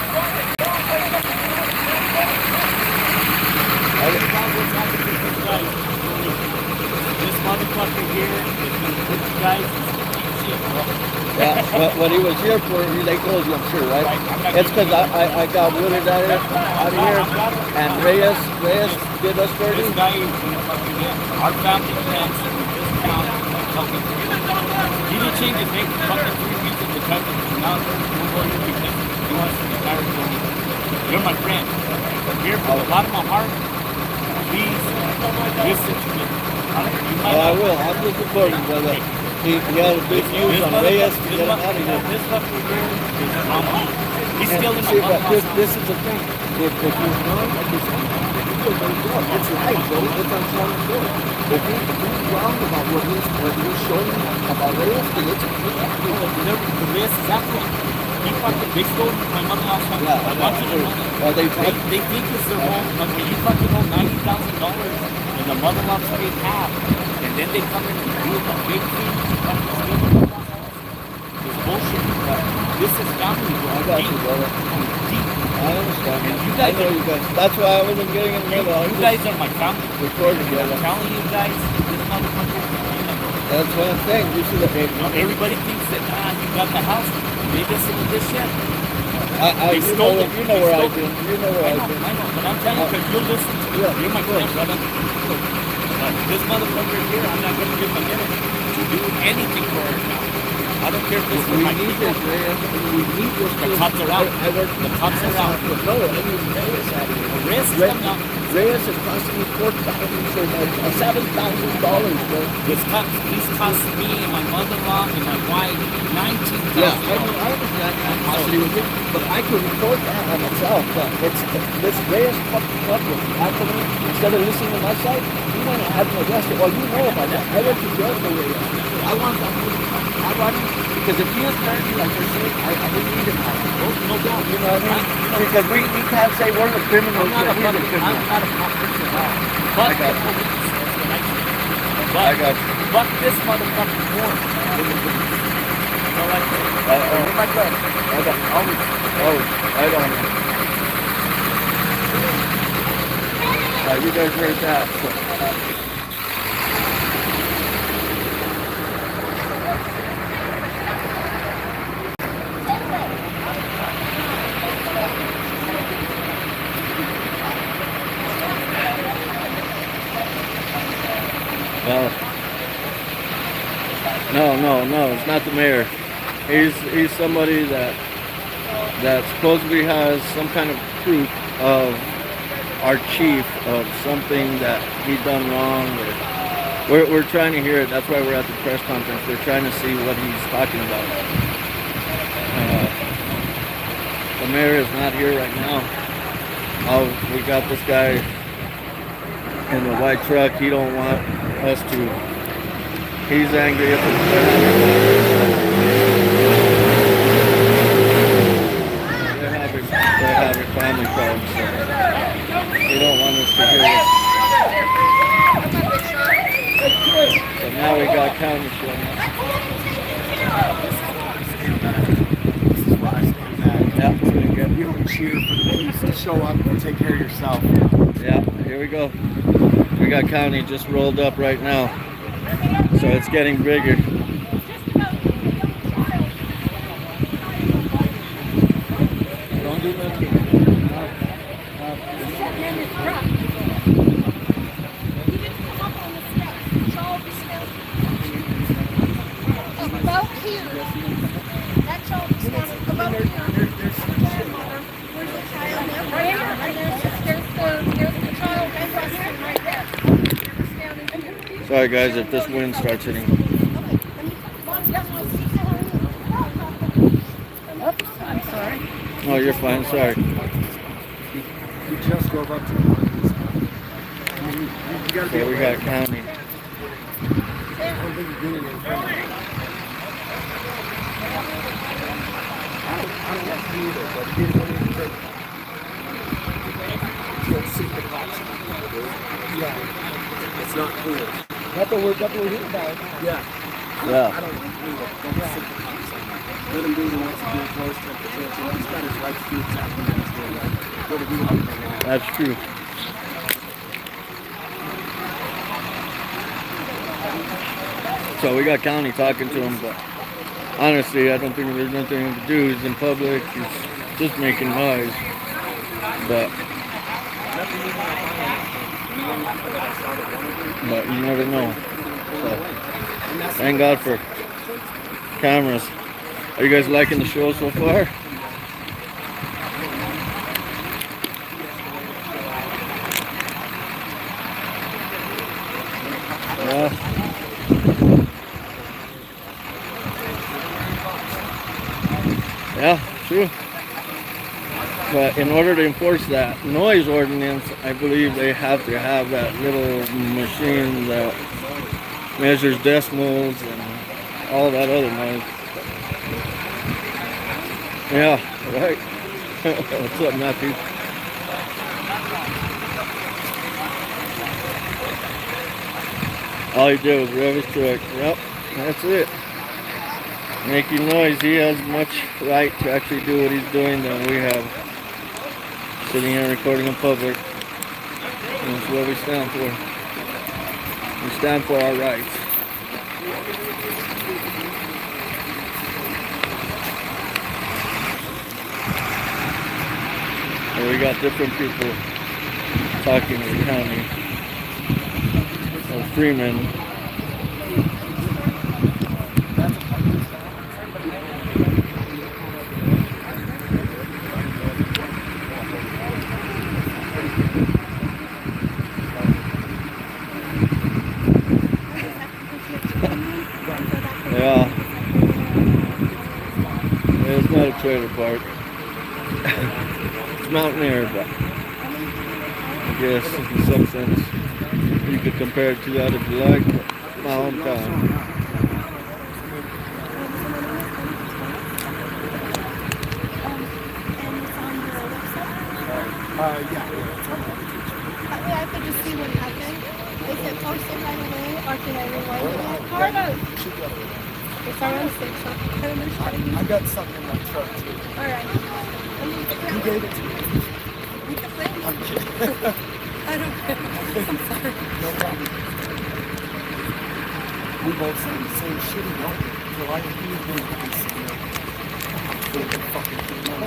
Right. but he was here for, they told you, I'm sure, right? It's because I got Willard out of here, and Reyes did us dirty. This guy is our family plans in this town fucking he didn't change his name for fucking 3 weeks in the country. Now we're going to because he wants to retire from me. You're my friend. I'm here from the bottom of my heart. Please listen to me. I will. I'm just recording, brother. He had a big news on Reyes to get him out of here. This fucker here is he's still in See, my but mother. this is the thing. If you're wrong, it's right, bro. It's on Sean's show. If he's wrong about what he's showing about Reyes, then it's The Reyes is that one. They stole my mother-in-law's house. Yeah, I want you to know that. They think it's their home. But when you fucking owe $90,000 and the mother-in-law's paid half, and then they come in and do a big thing, fucking steal the mother-in-law's house. It's bullshit. This is family, bro. I got you, brother. Deep. I understand. And you guys, I know you guys. That's why I wasn't getting in the middle. you guys are my family. Recording, I'm brother. telling you guys, this motherfucker is That's what I'm saying. You should have. everybody thinks that, you got the house. They listen to this shit. You know where I've been. You know where I've been. I know, but I'm telling you because you'll listen to me. You're my friend, brother. But this motherfucker here, I'm not going to give him a minute to do anything for her now. I don't care if this is my people. We need this. The cops are out. I work The cops are out. No, I need Reyes out of here. The Reyes is coming out. Reyes is costing me $7,000, bro. He's costing me and my mother-in-law and my wife $19,000. Yeah, I understand animosity with it, but I can report that on myself. But it's this Reyes fucked me up with happening. Instead of listening to my side, he went and had me arrested. Well, you know about that. I went to jail for Reyes. I want that. I want him because if he is dirty, like they're saying, I didn't need him. No doubt. You know what I mean? Because we can't say we're the criminals. I'm not a cop person at all. But I got you. I got you. Fuck this motherfucker more. So like, you're my friend. I got always. I don't know. You guys heard that. So. No, it's not the mayor. He's somebody that supposedly has some kind of proof of our chief of something that he done wrong. We're trying to hear it. That's why we're at the press conference. We're trying to see what he's talking about. The mayor is not here right now. We got this guy in the white truck. He don't want us to. He's angry at they're having family problems. So they don't want us to hear it. So now we got county showing up. Yeah, you don't cheer for the police to show up and take care of yourself. Yeah, here we go. We got county just rolled up right now. So it's getting bigger. Don't do nothing. About here. That's all the stuff about here. Where's the child? Right here. And there's the child and Weston right there. Sorry guys if this wind starts hitting. I'm sorry. Oh, you're fine. Sorry. You just drove up to the police. You gotta be Okay, we got county. I don't think you're doing it in front of me. I don't want to either, but here's what it is. You'll see the cops. Yeah. It's not cool. That's what we're here about. Yeah. Yeah. I don't want to do it. Don't sit the cops. Let him do what he wants to do. Close temperature. He's got his right to do exactly what he's doing. Go to do it. That's true. So we got county talking to him, but honestly, I don't think there's nothing to do. He's in public. He's just making noise. But you never know. So, thank God for cameras. Are you guys liking the show so far? Yeah, true. But in order to enforce that noise ordinance, I believe they have to have that little machine that measures decimals and all that other noise. Yeah, right. What's up, Matthew? All he did was rev his truck. Yep, that's it. Making noise. He has much right to actually do what he's doing than we have. Sitting here recording in public. And that's what we stand for. We stand for our rights. And we got different people talking in the county of Freeman. Yeah. It's not a trailer park. It's Mountainair, but I guess in some sense you could compare it to that if you like. My hometown. That way I could just see what happened. Is it posted right away or can I rewind it? Carlos! It's around 6, so I got something in my truck too. Alright. You gave it to me. We can play. I'm kidding. I don't care. I'm sorry. No problem. We both say the same shit, you know? So I can hear them.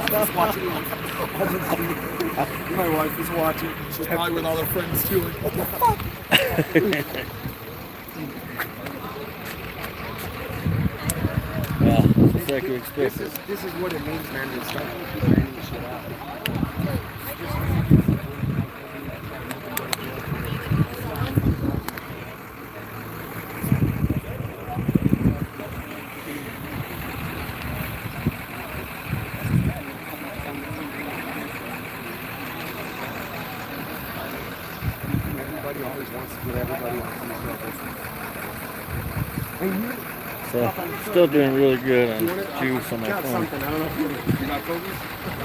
She's watching. My wife is watching. She's probably with all her friends too. Like, what the fuck? Yeah, it's like you expect it. This is what it means, man, to start finding shit out. Everybody always wants to get everybody on these levels. So, still doing really good on juice on my Got phone. something. I don't know if you got COVID.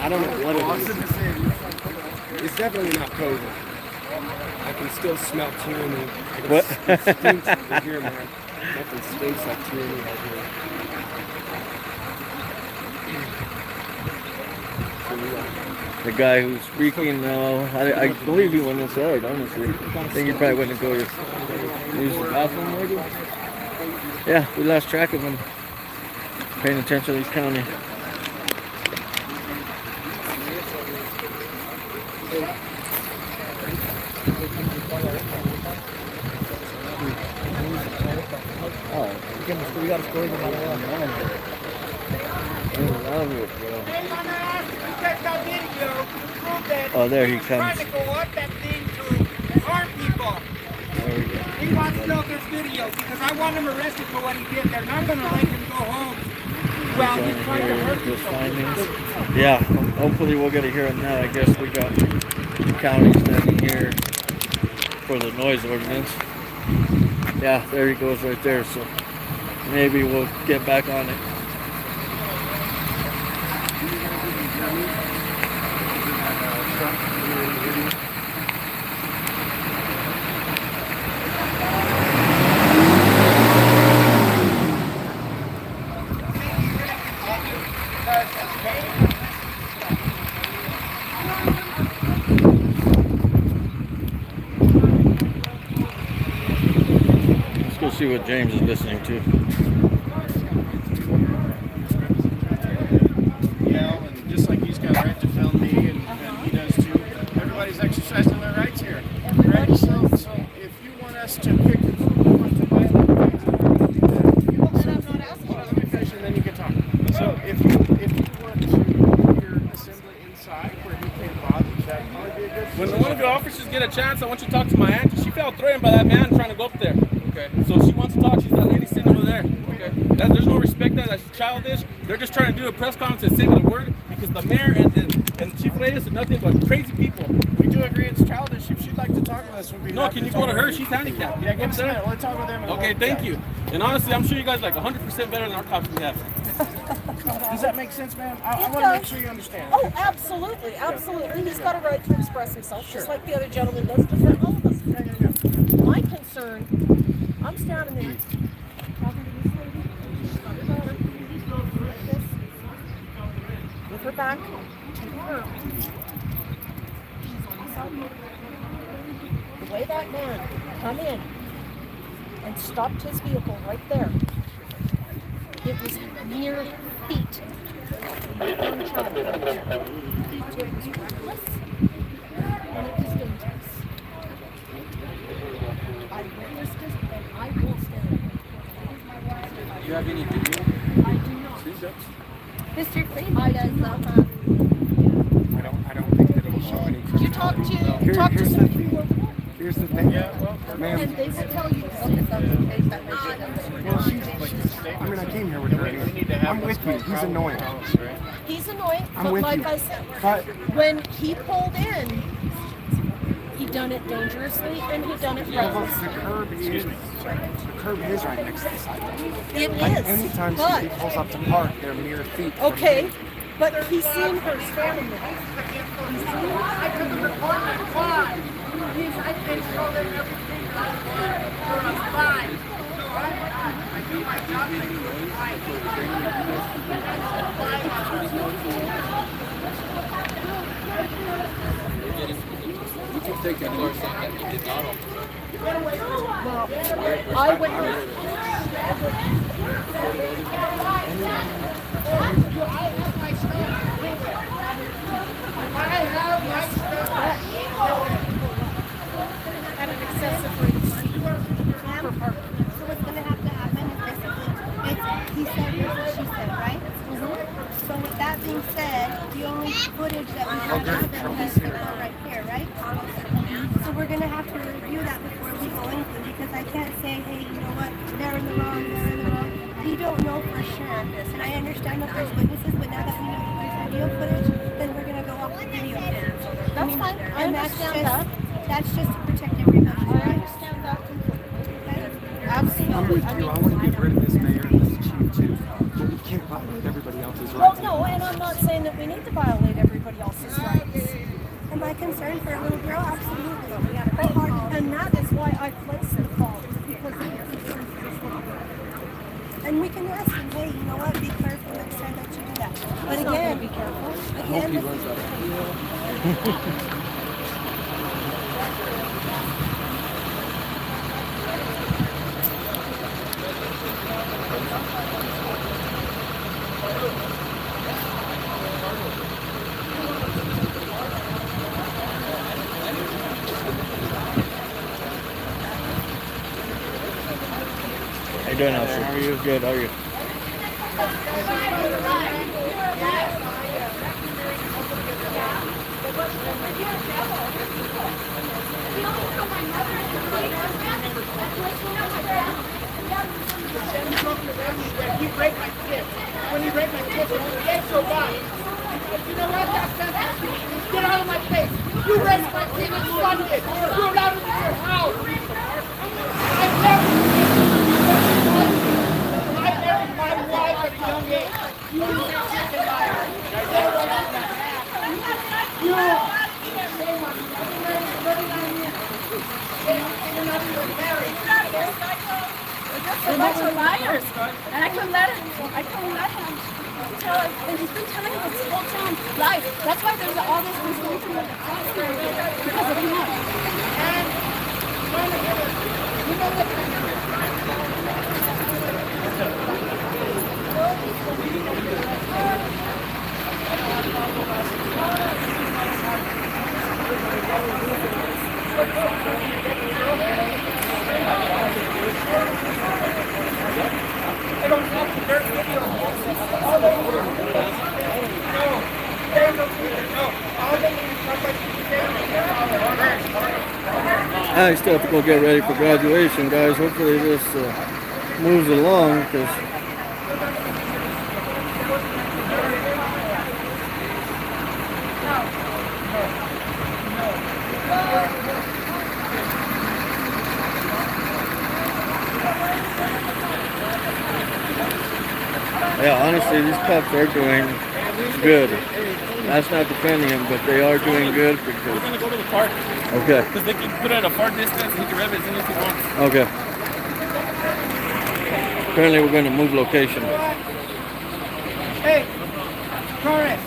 I don't know what it is. It's definitely not COVID. I can still smell tyranny. What? It stinks over here, man. Nothing stinks like tyranny out here. The guy who's speaking now, I believe he went inside, honestly. I think he probably went to go use the bathroom, maybe? Yeah, we lost track of him. Paying attention to this county. Oh, there he comes. Trying to go up that thing to harm people. There we go. He wants to know this video because I want him arrested for what he did. They're not going to let him go home. Well, he's trying to hurt Just people. findings. Yeah, hopefully we'll get to hear him now. I guess we got the county standing here for the noise ordinance. Yeah, there he goes right there. So maybe we'll get back on it. Let's go see what James is listening to. When one of your officers get a chance, I want you to talk to my auntie. She felt threatened by that man trying to go up there. Okay. So she wants to talk. She's that lady sitting over there. Okay. There's no respect there. That's childish. They're just trying to do a press conference and say the word because the mayor and Chief Reyes are nothing but crazy people. We do agree it's childish. If she'd like to talk with us, we'd be No, happy can you to go talk to her? with She's handicapped. Yeah, give us a minute. We'll talk with them. Okay, thank you. And honestly, I'm sure you guys are like 100% better than our cops we have. Does that make sense, ma'am? I It want to make does. sure you understand. Oh, absolutely, absolutely. He's got a right to express himself, just like the other gentleman does, just like all of us. My concern, I'm standing there talking to this lady. She's got her daughter like this, with her back to her. She's on the sidewalk. The way that man come in and stopped his vehicle right there, it was mere feet. My young child right there. It was reckless and it was dangerous. I witnessed it and I will stand up. Do you have any video? I do not. Mr. Cleveland does though, huh? I don't think that it'll show any. You talk to Here's some the people over there, Here's the thing. Yeah, well, Ma'am, and they will tell you the same thing. I mean, I came here with her. I'm with you. He's annoying. He's annoying, I'm but with like you. I said, But when he pulled in, he done it dangerously and he done it look, reckless. the curb is right next to the sidewalk. It Like, is, anytime somebody but, pulls up to park, they're mere feet. from okay, me. but he's seen her standing there. You can take it. You are saying that you did not open it. Well, I witnessed. At an excessive rate of money per park. So what's gonna have to happen is basically, it's he said versus she said, right? So with that being said, the only footage that we have of them has to go right here, right? So we're gonna have to review that before we go anything, because I can't say, hey, you know what, they're in the wrong, they're in the wrong. We don't know for sure on this, and I understand that there's witnesses, but now that we know that there's video footage, then we're gonna go off the video footage. That's fine. I And that's understand just, that. that's just to protect everybody, I right? understand that completely. Okay? I'm Absolutely. with you. I want to get rid of this mayor and this chief too. But we can't violate everybody else's Well, rights. no, and I'm not saying that we need to violate everybody else's rights. Am I concerned for a little girl? Absolutely. And that is why I placed the call, because of your concern for this little girl. And we can ask him, hey, you know what, be careful next time that you do that. But He's not again, gonna be careful. again, this is- How you doing, officer? How are you? Good. How are you? When he raped my kids, and he ate your body. You know what? That's sensitive. Get out of my face. You raped my kid and son did. You're allowed into your house. I married my wife at a young age. You freaking liar. You. You're not even married. They're a bunch of liars. And I couldn't let him tell us. And he's been telling us this whole time lies. That's why there's all this confusion with the cops because of him. And you know what? They don't have to dirt video all over. No, they don't need it. No, all they need is somebody to say, I still have to go get ready for graduation, guys. Hopefully this moves along, because yeah, honestly, these cops are doing good. That's not defending him, but they are doing good We're because. gonna go to the park Okay. because they can put it at a far distance and he can rev it as soon as he wants. Okay. Apparently, we're going to move location. Hey, Torres,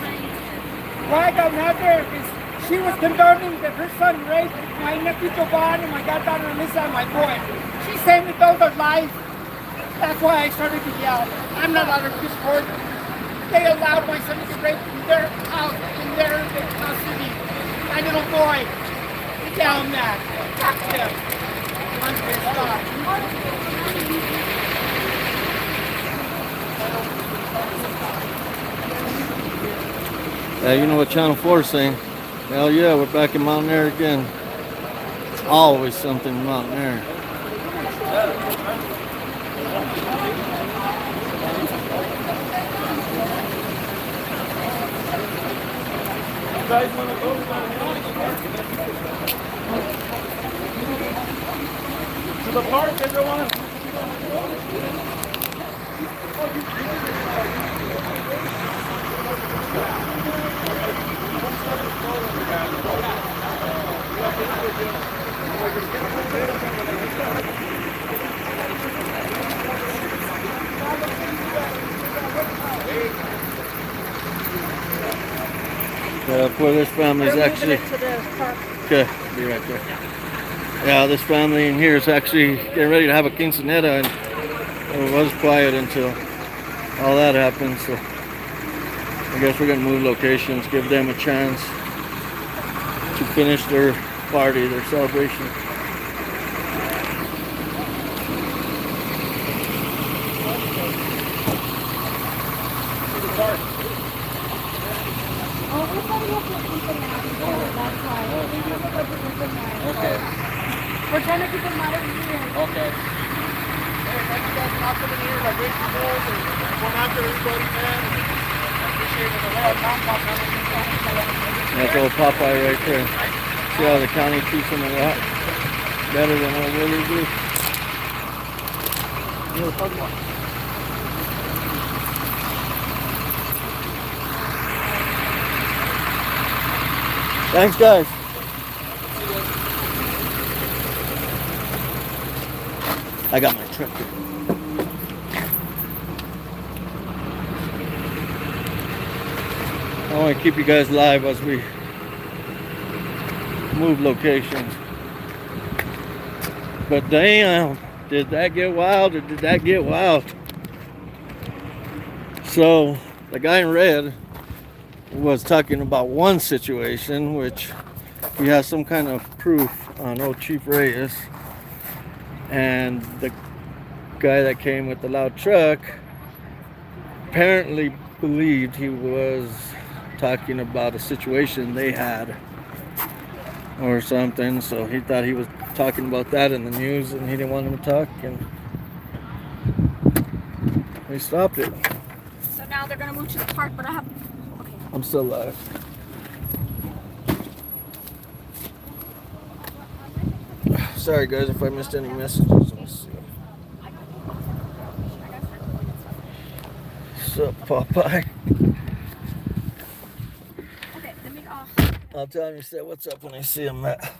why I got out there is she was condoning that her son raped my nephew Jovan and my goddaughter Alyssa and my boy. She's saying that those are lies. That's why I started to yell. I'm not out of discord. They allowed my son to get raped in their house, in their custody. My little boy. Tell him that. Talk to him. I'm pissed off. Yeah, you know what Channel 4 is saying? Hell yeah, we're back in Mountainair again. It's always something in Mountainair. You guys want to go? To the park, everyone. Poor this family's actually. To the park. Okay, be right there. Yeah, this family in here is actually getting ready to have a quinceanera, and it was quiet until all that happened. So I guess we're gonna move locations, give them a chance to finish their party, their celebration. Okay. We're trying to keep them out of here. Okay. Hey, thank you guys for not coming here like great people and going after everybody, man. I appreciate it a lot. That's old Popeye right there. See how the county treats him a lot better than what we do. Thanks, guys. I got my truck here. I want to keep you guys live as we move locations. But damn, did that get wild or did that get wild? So the guy in red was talking about one situation, which he has some kind of proof on old Chief Reyes, and the guy that came with the loud truck apparently believed he was talking about a situation they had or something, so he thought he was talking about that in the news and he didn't want him to talk, and we stopped it. So now they're gonna move to the park, but I have. Okay. I'm still live. Sorry guys if I missed any messages. Let me see. What's up, Popeye? Okay, let me off. I'll tell him you said what's up when I see him, Matt.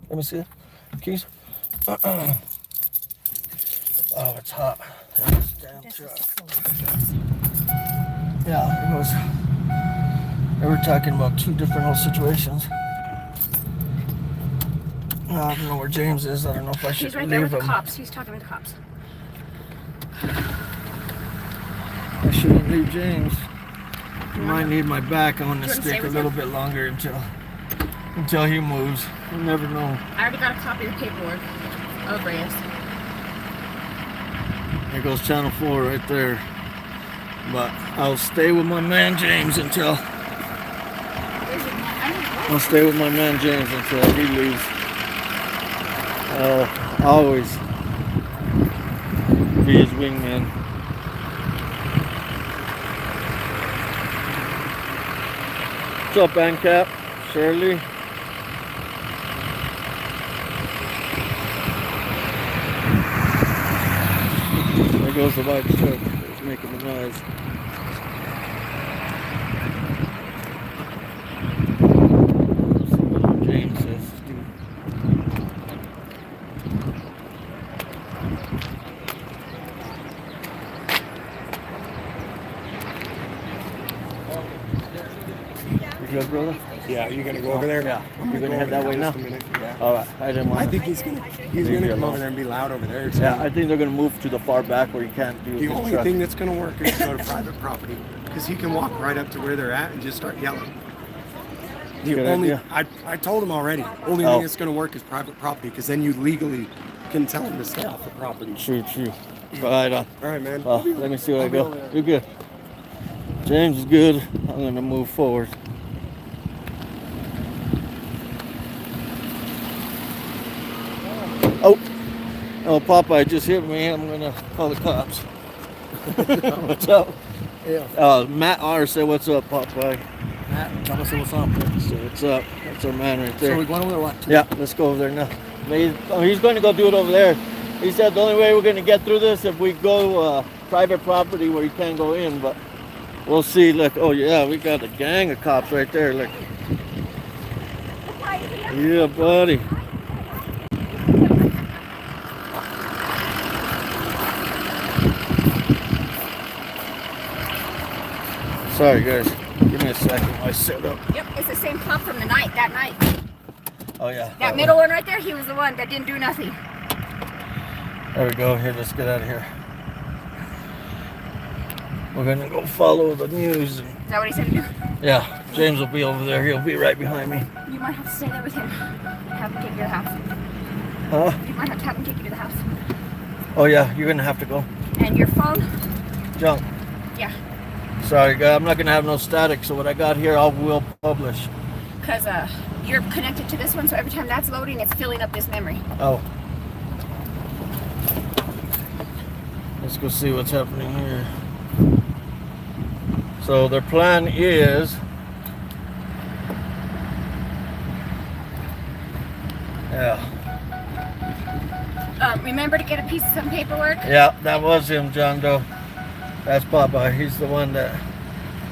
Let me see it. Keys? Oh, it's hot. This damn truck. Yeah, it was. They were talking about two different whole situations. I don't know where James is. I don't know if I should He's right there leave with the him. cops. He's talking to the cops. I shouldn't leave James. He might need my back. I'm gonna stick a little bit longer until he moves. You never know. I already got a copy of the paperwork of Reyes. There goes Channel 4 right there. But I'll stay with my man James until he leaves. Always be his wingman. What's up, ANCAP? Shirley? There goes the white truck. It's making a noise. James says, you good, brother? Yeah, you gonna go over there? Yeah. I'm You're gonna gonna head that way now? just a minute. Yeah. All right. I didn't want I to. think he's gonna come over there and be loud over there. So Yeah, I think they're gonna move to the far back where you can't do the the only truck. thing that's gonna work is to go to private property because he can walk right up to where they're at and just start yelling. The Good only idea. I told him already. Only Oh. thing that's gonna work is private property because then you legally can tell him to stay off the property. True. Right on. All right, man. Well, let me see where I I'll be go. over there. You're good. James is good. I'm gonna move forward. Oh, Popeye just hit me. I'm gonna call the cops. What's up? Yeah. Matt R said, "What's up, Popeye?" Matt, tell us what's up. So what's up? That's our man right there. So we're going over there what? Yeah, let's go over there now. He's going to go do it over there. He said the only way we're going to get through this if we go private property where you can't go in, but we'll see. Look, oh yeah, we got a gang of cops right there. Look. Yeah, buddy. Sorry, guys. Give me a second. I set up. Yep, it's the same cop from that night. Oh yeah. That middle one right there, he was the one that didn't do nothing. There we go. Here, let's get out of here. We're gonna go follow the news. Is that what he said to do? Yeah, James will be over there. He'll be right behind me. You might have to stay there with him. Have him take you to the house. Huh? You might have to have him take you to the house. Oh yeah, you're gonna have to go. And your phone? Junk. Yeah. Sorry, guy. I'm not gonna have no static. So what I got here, I will publish. Because you're connected to this one, so every time that's loading, it's filling up this memory. Oh. Let's go see what's happening here. So their plan is Remember to get a piece of some paperwork? yeah, that was him, John Doe. That's Papa. He's the one that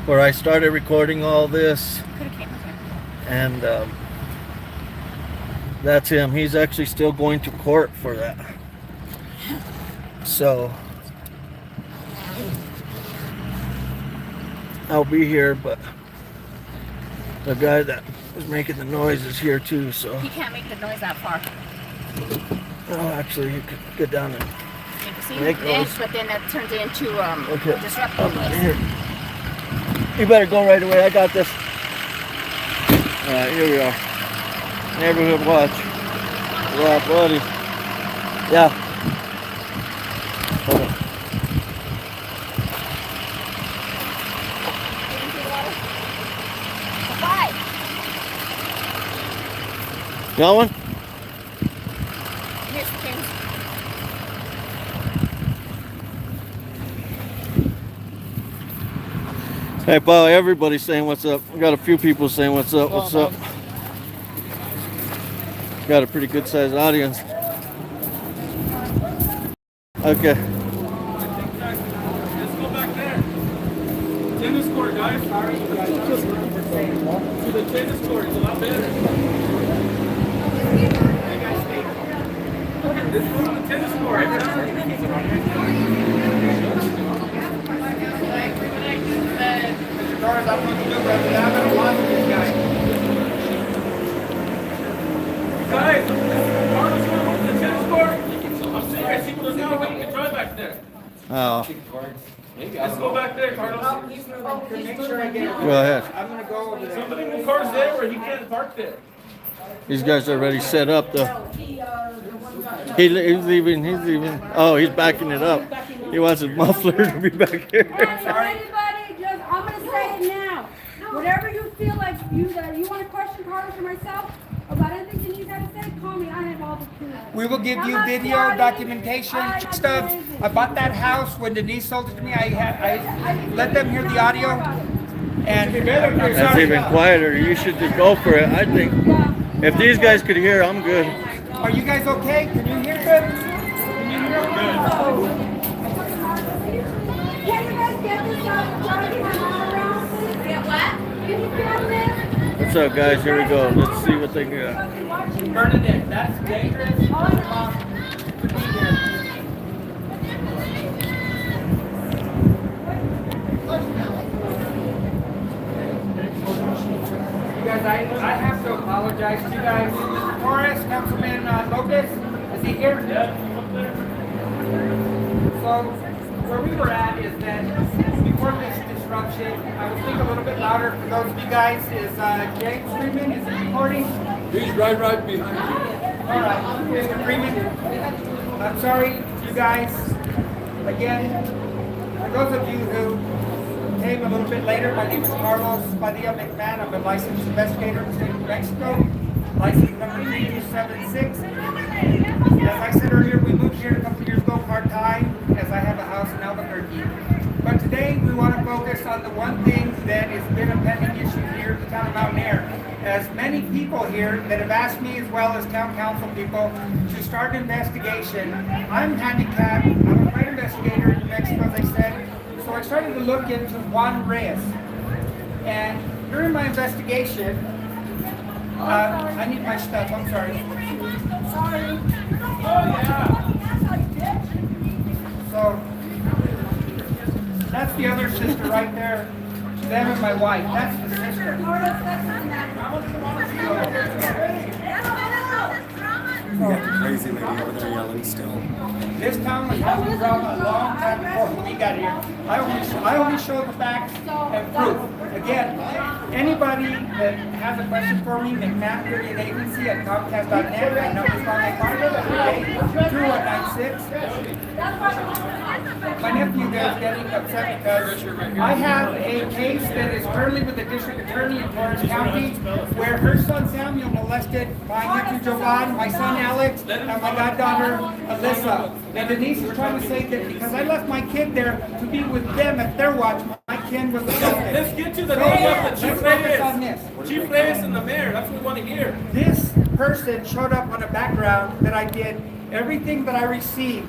where I started recording all this, Could have came with him. and that's him. He's actually still going to court for that. So I'll be here, but the guy that was making the noise is here too. So He can't make the noise that far. oh, actually, you could get down and You can see Make this, noise. but then that turns it into Okay. disruptive noise. here. You better go right away. I got this. All right, here we are. Neighborhood watch. Yeah, buddy. Yeah. Hold on. Bye. Got one? Here's the things. Hey, Paul, everybody's saying what's up. We got a few people saying what's up, what's up. Got a pretty good sized audience. Okay. Let's go back there. Tennis court, guys. To the tennis court. It's a lot better. This is on the tennis court. Guys, Carlos going over to the tennis court. I'm serious. People don't know we can drive back there. Oh, Let's go back there, Carlos. Make sure I get it. go ahead. I'm gonna go over there. Somebody move cars there where he can't park there. These guys are already set up though. He's leaving, he's leaving. Oh, he's backing it up. He wants his muffler to be back here. Anybody, just, I'm gonna say it now. Whatever you feel like you want to question Carlos or myself about anything you guys say, call me. I have all the We will give you video, documentation, stuff. I bought that house when Denise sold it to me. I let them hear the audio. And I'm That's sorry. even quieter. You should just go for it. I think if these guys could hear, I'm good. Are you guys okay? Can you hear good? Can you hear good? Can you guys get this out? Charlie, my mom around, please? Get what? Can you film this? What's up, guys? Here we go. Let's see what they got. Bernadette, that's dangerous. To be here. You guys, I have to apologize to you guys. Mr. Torres, Councilman Lopez, is he here? So, where we were at is that before this disruption, I will speak a little bit louder for those of you guys. Is James Freeman, is he recording? He's right behind you. All right, Mr. Freeman, I'm sorry, you guys. Again, for those of you who came a little bit later, my name is Carlos Padilla McMahon. I'm a licensed investigator in the state of New Mexico, license number 3276. As I said earlier, we moved here a couple years ago part-time, as I have a house in Albuquerque. But today, we want to focus on the one thing that has been a pending issue here in the town of Mountainair. As many people here that have asked me, as well as town council people, to start an investigation. I'm handicapped. I'm a great investigator in New Mexico, as I said. So I started to look into Juan Reyes. And during my investigation, I need my stuff. I'm sorry. Sorry. So that's the other sister right there. Them and my wife. That's the sister. You got the crazy lady over there yelling still. This town was having drama a long time before we got here. I only show the facts and proof. Again, anybody that has a question for me, McMahon Agency at Comcast.net. That number's on my phone. 2196. My nephew there is getting upset because I have a case that is currently with the district attorney in Torres County where her son Samuel molested my nephew Jovan, my son Alex, and my goddaughter Alyssa. And Denise is trying to say that because I left my kid there to be with them at their watch, my kid was assaulted. Let's get to the name of the Chief Let's focus on Reyes. this. Chief Reyes and the mayor. That's what we want to hear. This person showed up on a background that I did. Everything that I received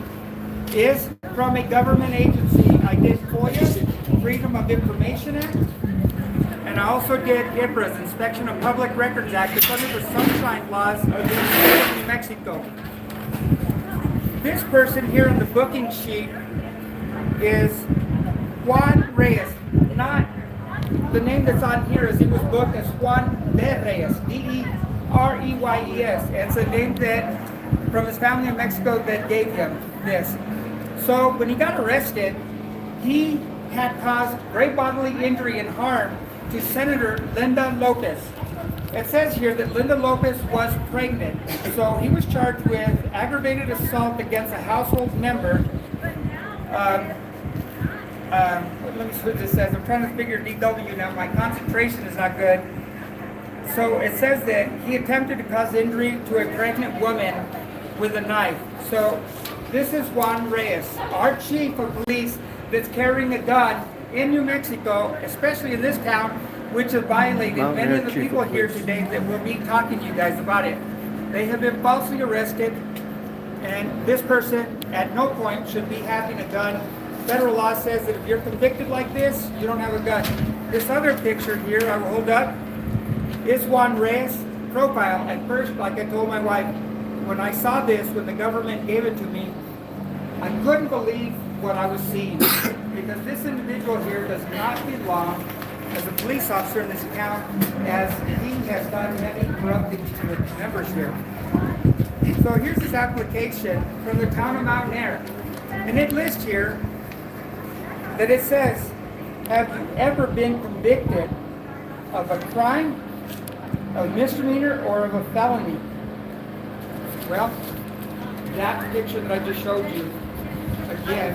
is from a government agency. I did FOIA, Freedom of Information Act, and I also did IBRA's Inspection of Public Records Act. It's under the Sunshine Laws of the state of New Mexico. This person here on the booking sheet is Juan Reyes. Not the name that's on here is he was booked as Juan de Reyes, D-E-R-E-Y-E-S. It's a name that from his family in Mexico that gave him this. So when he got arrested, he had caused great bodily injury and harm to Senator Linda Lopez. It says here that Linda Lopez was pregnant. So he was charged with aggravated assault against a household member. Let me see what this says. I'm trying to figure DW now. My concentration is not good. So it says that he attempted to cause injury to a pregnant woman with a knife. So this is Juan Reyes, our chief of police that's carrying a gun in New Mexico, especially in this town, which has violated many of the people here today that will be talking to you guys about it. They have been falsely arrested, and this person at no point should be having a gun. Federal law says that if you're convicted like this, you don't have a gun. This other picture here I will hold up is Juan Reyes' profile. At first, like I told my wife, when I saw this, when the government gave it to me, I couldn't believe what I was seeing. Because this individual here does not belong as a police officer in this town, as he has done many corrupting members here. So here's his application from the town of Mountainair. And it lists here that it says, have you ever been convicted of a crime, a misdemeanor, or of a felony? Well, that picture that I just showed you, again.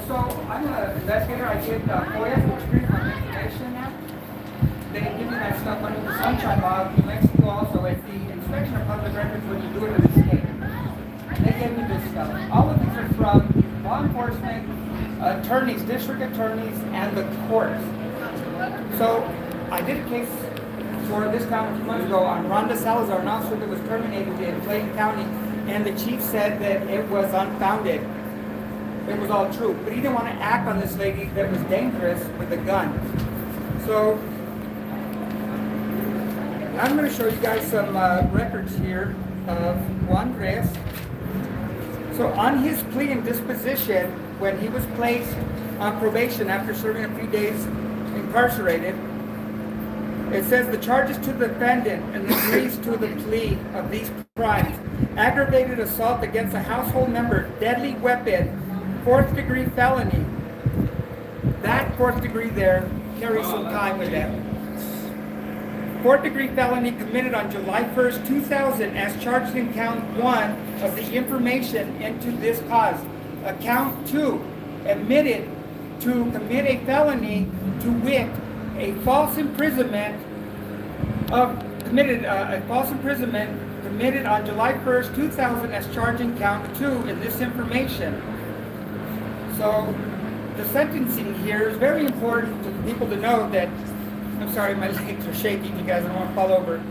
So I'm an investigator. I did FOIA, Freedom of Information Act. they give you that stuff under the Sunshine Law. New Mexico also, it's the inspection of public records when you do it in the state. They gave me this stuff. All of these are from law enforcement, attorneys, district attorneys, and the courts. So I did a case for this county a few months ago on Rhonda Salazar, an officer that was terminated in Clayton County, and the chief said that it was unfounded. It was all true, but he didn't want to act on this lady that was dangerous with a gun. So I'm going to show you guys some records here of Juan Reyes. So on his plea and disposition, when he was placed on probation after serving a few days incarcerated, it says the charges to the defendant and agrees to the plea of these crimes: aggravated assault against a household member, deadly weapon, 4th degree felony. That 4th degree there carries some time with it. 4th degree felony committed on July 1st, 2000 as charged in count 1 of the information into this cause. Count 2, admitted to commit a felony to wit a false imprisonment committed on July 1st, 2000 as charged in count 2 in this information. So the sentencing here is very important to people to know that, I'm sorry, my legs are shaking, you guys, I don't want to fall over.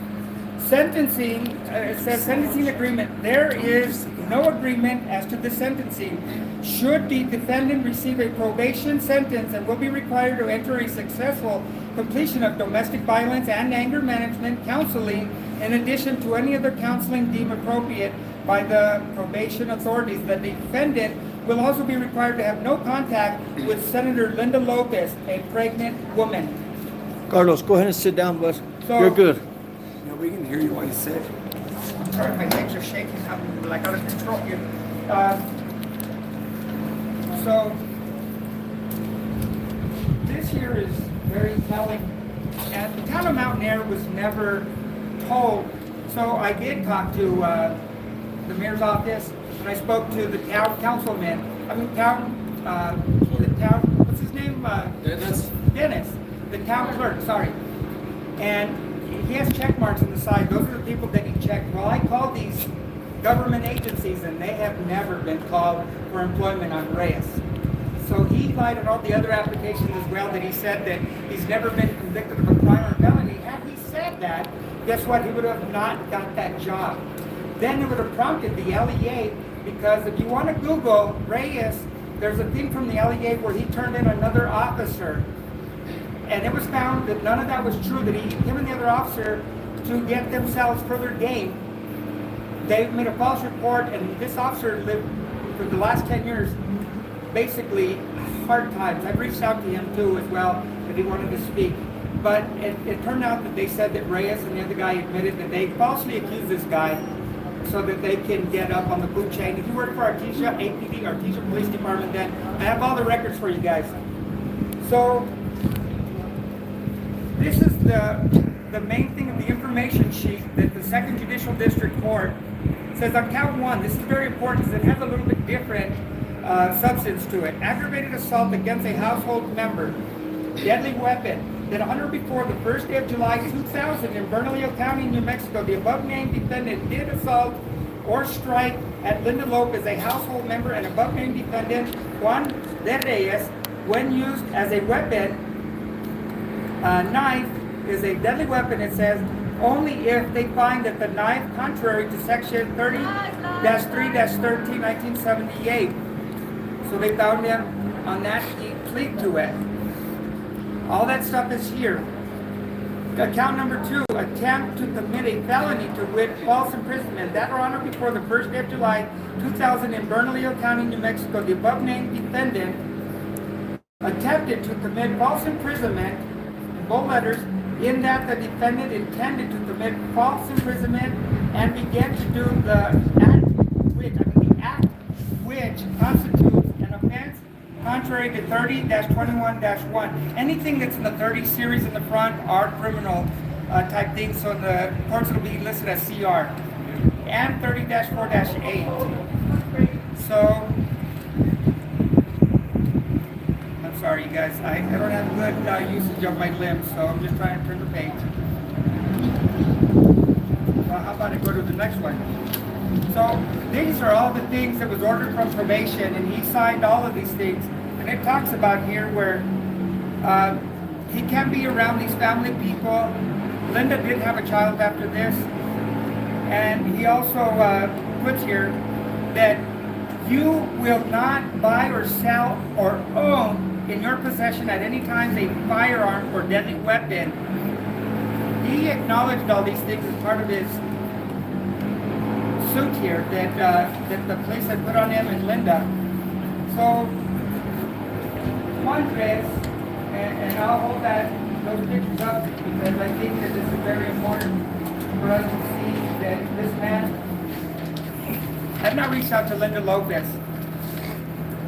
Sentencing, it says sentencing agreement. There is no agreement as to the sentencing. Should the defendant receive a probation sentence and will be required to enter a successful completion of domestic violence and anger management counseling, in addition to any other counseling deemed appropriate by the probation authorities. The defendant will also be required to have no contact with Senator Linda Lopez, a pregnant woman. Carlos, go ahead and sit down, bud. So- You're good. Yeah, we can hear you while you sit. I'm sorry, my legs are shaking. I'm like out of control here. So this here is very telling. And the town of Mountainair was never told. So I did talk to the mayor's office, and I spoke to the town councilman. What's his name? Dennis, the town clerk. Sorry. And he has check marks on the side. Those are the people that he checked. Well, I called these government agencies, and they have never been called for employment on Reyes. So he lied on all the other applications as well, that he said that he's never been convicted of a crime or felony. Had he said that, guess what? He would have not got that job. Then it would have prompted the LEA, because if you want to Google Reyes, there's a thing from the LEA where he turned in another officer. And it was found that none of that was true, that him and the other officer, to get themselves further gain, they made a false report, and this officer lived for the last 10 years basically hard times. I've reached out to him too as well, if he wanted to speak. But it turned out that they said that Reyes and the other guy admitted that they falsely accused this guy so that they can get up on the food chain. If you work for Artesia, APD, Artesia Police Department, then I have all the records for you guys. So this is the main thing of the information sheet that the 2nd Judicial District Court says on count 1. This is very important because it has a little bit different substance to it. Aggravated assault against a household member, deadly weapon, that on or before the 1st day of July 2000 in Bernalillo County, New Mexico, the above named defendant did assault or strike at Linda Lopez, a household member, and above named defendant Juan de Reyes, when used as a weapon. Knife is a deadly weapon, it says, only if they find that the knife contrary to section 30-3-13, 1978. So they found him on that, he pleaded to it. All that stuff is here. Count number 2, attempt to commit a felony to wit false imprisonment. That or on or before the 1st day of July 2000 in Bernalillo County, New Mexico, the above named defendant attempted to commit false imprisonment, in bold letters, in that the defendant intended to commit false imprisonment and began to do the act which constitutes an offense contrary to 30-21-1. Anything that's in the 30 series in the front are criminal type things, so the courts will be listed as CR. And 30-4-8. So, I'm sorry, you guys. I don't have good usage of my limbs, so I'm just trying to turn the page. Well, how about I go to the next one? So these are all the things that was ordered from probation, and he signed all of these things. And it talks about here where he can't be around these family people. Linda did have a child after this. And he also puts here that you will not buy or sell or own in your possession at any time a firearm or deadly weapon. He acknowledged all these things as part of his suit here that the police had put on him and Linda. So, Andres, and I'll hold those pictures up because I think that this is very important for us to see that this man. I've not reached out to Linda Lopez.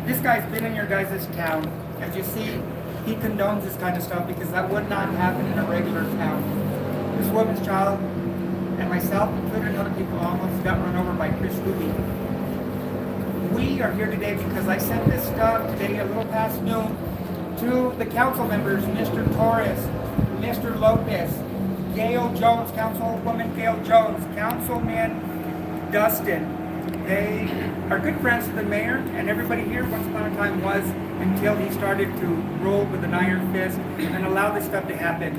This guy's been in your guys' town. As you see, he condones this kind of stuff because that would not happen in a regular town. This woman's child and myself, including other people, almost got run over by Chris Ruby. We are here today because I sent this stuff today a little past noon to the council members, Mr. Torres, Mr. Lopez, Gail Jones, Councilwoman Gail Jones, Councilman Dustin. They are good friends with the mayor, and everybody here once upon a time was, until he started to rule with an iron fist and allow this stuff to happen.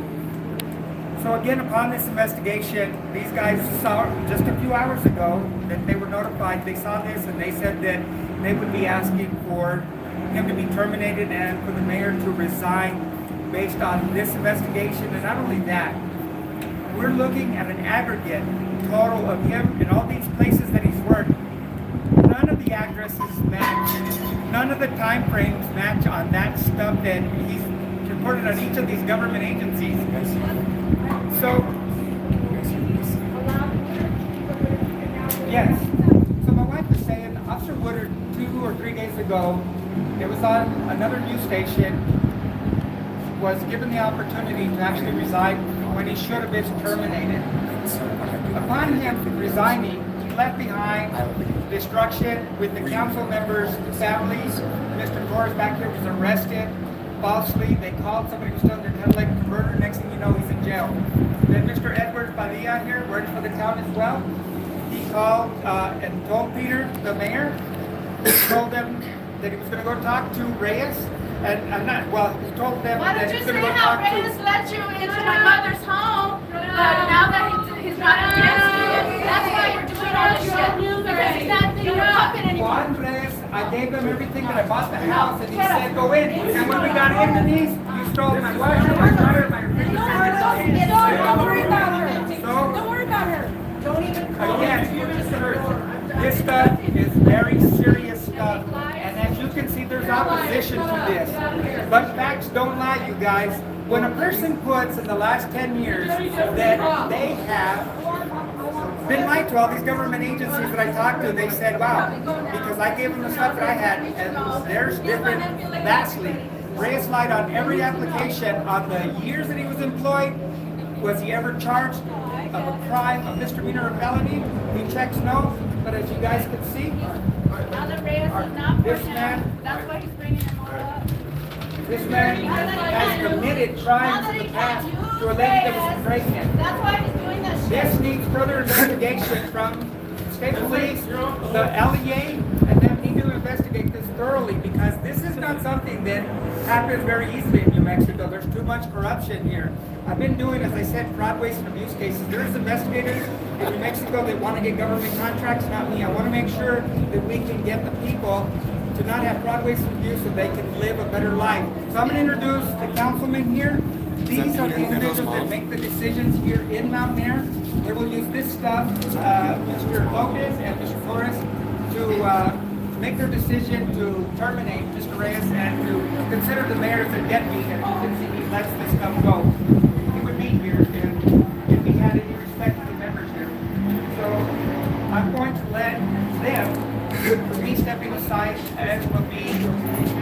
So again, upon this investigation, these guys saw just a few hours ago that they were notified. They saw this and they said that they would be asking for him to be terminated and for the mayor to resign based on this investigation. And not only that, we're looking at an aggregate total of him and all these places that he's worked. None of the addresses match. None of the time frames match on that stuff that he's reported on each of these government agencies. So, yes. So my wife was saying, Officer Woodard 2 or 3 days ago, it was on another news station, was given the opportunity to actually resign when he should have been terminated. Upon him resigning, he left behind destruction with the council members' families. Mr. Torres back here was arrested falsely. They called somebody who was still in their catalytic converter. Next thing you know, he's in jail. Then Mr. Edwards Padilla here worked for the town as well. He called and told Peter, the mayor, told them that he was going to go talk to Reyes. He told them Why that don't he you was going say to go how talk to... Reyes let you into my mother's home, but now that he's not against you, that's why you're doing all this shit. Because he's not your puppet anymore. Juan Reyes, I gave him everything that I bought the house, and he said, go in. And when we got into these, you stole my wife, my daughter, my refrigerator. Don't worry about her. So, Don't worry about her. Don't even. again, this stuff is very serious stuff. And as you can see, there's opposition to this. But facts don't lie, you guys. When a person puts in the last 10 years that they have been lied to, all these government agencies that I talked to, they said, wow, because I gave them the stuff that I had, and theirs different vastly. Reyes lied on every application on the years that he was employed. Was he ever charged of a crime, a misdemeanor, or felony? He checks no, but as you guys can see, Now that Reyes is not this for him, man, that's why he's bringing him all up. this man has committed crimes in the past to a lady that was pregnant. That's why he's doing that shit. This needs further investigation from state police, the LEA, and them need to investigate this thoroughly because this is not something that happens very easily in New Mexico. There's too much corruption here. I've been doing, as I said, fraud, waste, and abuse cases. There's investigators in New Mexico that want to get government contracts, not me. I want to make sure that we can get the people to not have fraud, waste, and abuse so they can live a better life. So I'm going to introduce the councilmen here. These are the individuals that make the decisions here in Mountainair. They will use this stuff, Mr. Lopez and Mr. Flores, to make their decision to terminate Mr. Reyes and to consider the mayor as a deadbeat. And you can see he lets this stuff go. He would be here if he had any respect for the members here. So I'm going to let them, for me stepping aside, as will be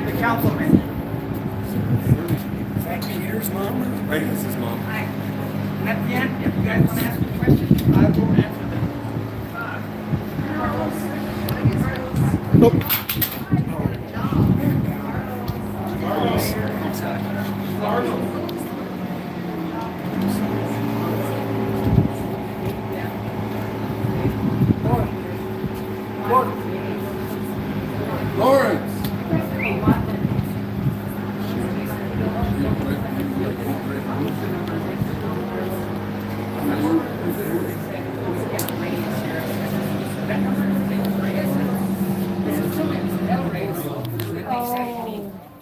the councilman. Peter's mom or Reyes' mom? And at the end, if you guys want to ask me questions, I will answer them. Nope. Carlos. That number is Reyes. This is true, it's L. Reyes. And then they say